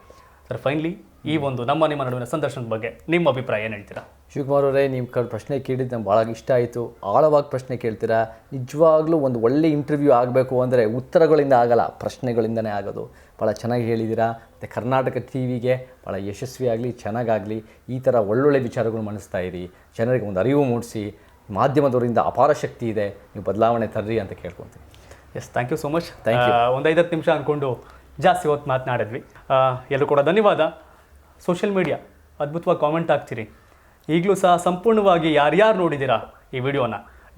ಸರ್, ಫೈನಲಿ ಈ ಒಂದು ನಿಮ್ಮ ನಡುವಿನ ಸಂದರ್ಶನದ ಬಗ್ಗೆ ನಿಮ್ಮ ಅಭಿಪ್ರಾಯ ಏನು ಹೇಳ್ತೀರಾ? ಶಿವಕುಮಾರ್ ಅವರೇ, ನಿಮ್ಮ ಪ್ರಶ್ನೆ ಕೇಳಿದ್ದು ನಂಗೆ ಭಾಳ ಇಷ್ಟ ಆಯಿತು. ಆಳವಾಗಿ ಪ್ರಶ್ನೆ ಕೇಳ್ತೀರಾ. ನಿಜವಾಗ್ಲೂ ಒಂದು ಒಳ್ಳೆ ಇಂಟರ್ವ್ಯೂ ಆಗಬೇಕು ಅಂದರೆ ಉತ್ತರಗಳಿಂದ ಆಗಲ್ಲ, ಪ್ರಶ್ನೆಗಳಿಂದನೇ ಆಗೋದು. ಭಾಳ ಚೆನ್ನಾಗಿ ಹೇಳಿದ್ದೀರಾ. ಮತ್ತು ಕರ್ನಾಟಕ TVಗೆ ಭಾಳ ಯಶಸ್ವಿಯಾಗಲಿ, ಚೆನ್ನಾಗಾಗಲಿ. ಈ ಥರ ಒಳ್ಳೊಳ್ಳೆ ವಿಚಾರಗಳು ಮನಸ್ತಾ ಇರಿ, ಜನರಿಗೆ ಒಂದು ಅರಿವು ಮೂಡಿಸಿ. ಮಾಧ್ಯಮದವರಿಂದ ಅಪಾರ ಶಕ್ತಿ ಇದೆ, ನೀವು ಬದಲಾವಣೆ ತರ್ರಿ ಅಂತ ಕೇಳ್ಕೊತೀನಿ. Yes, thank you so much. Thank you. ಒಂದು 5-10 ನಿಮಿಷ ಅಂದ್ಕೊಂಡು ಜಾಸ್ತಿ ಹೊತ್ತು ಮಾತನಾಡಿದ್ವಿ. ಎಲ್ಲರೂ ಕೂಡ ಧನ್ಯವಾದ. ಸೋಷಿಯಲ್ ಮೀಡಿಯಾ ಅದ್ಭುತವಾಗಿ ಕಾಮೆಂಟ್ ಆಗ್ತೀರಿ. ಈಗಲೂ ಸಹ ಸಂಪೂರ್ಣವಾಗಿ ಯಾರ್ಯಾರು ನೋಡಿದ್ದೀರಾ ಈ ವಿಡಿಯೋನ,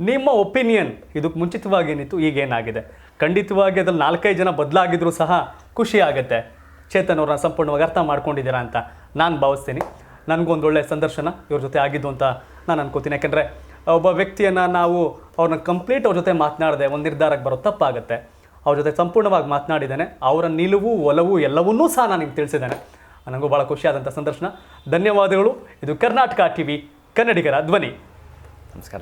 ನಿಮ್ಮ ಒಪಿನಿಯನ್ ಇದಕ್ಕೆ ಮುಂಚಿತವಾಗಿ ಏನಿತ್ತು, ಈಗೇನಾಗಿದೆ, ಖಂಡಿತವಾಗಿ ಅದ್ರಲ್ಲಿ 4-5 ಜನ ಬದಲಾಗಿದ್ರೂ ಸಹ ಖುಷಿ ಆಗುತ್ತೆ. ಚೇತನ್ ಅವ್ರನ್ನ ಸಂಪೂರ್ಣವಾಗಿ ಅರ್ಥ ಮಾಡ್ಕೊಂಡಿದ್ದೀರಾ ಅಂತ ನಾನು ಭಾವಿಸ್ತೀನಿ. ನನಗೊಂದು ಒಳ್ಳೆಯ ಸಂದರ್ಶನ ಇವ್ರ ಜೊತೆ ಆಗಿದ್ದು ಅಂತ ನಾನು ಅನ್ಕೋತೀನಿ. ಯಾಕೆಂದರೆ ಒಬ್ಬ ವ್ಯಕ್ತಿಯನ್ನು ನಾವು ಅವ್ರನ್ನ ಕಂಪ್ಲೀಟ್ ಅವ್ರ ಜೊತೆ ಮಾತನಾಡದೆ ಒಂದು ನಿರ್ಧಾರಕ್ಕೆ ಬರೋ ತಪ್ಪಾಗುತ್ತೆ. ಅವ್ರ ಜೊತೆ ಸಂಪೂರ್ಣವಾಗಿ ಮಾತನಾಡಿದ್ದೇನೆ, ಅವರ ನಿಲುವು, ಒಲವು ಎಲ್ಲವನ್ನೂ ಸಹ ನಾನು ನಿಮ್ಗೆ ತಿಳಿಸಿದ್ದೇನೆ. ನನಗೂ ಭಾಳ ಖುಷಿಯಾದಂಥ ಸಂದರ್ಶನ. ಧನ್ಯವಾದಗಳು. ಇದು ಕರ್ನಾಟಕ TV, ಕನ್ನಡಿಗರ ಧ್ವನಿ. ನಮಸ್ಕಾರ.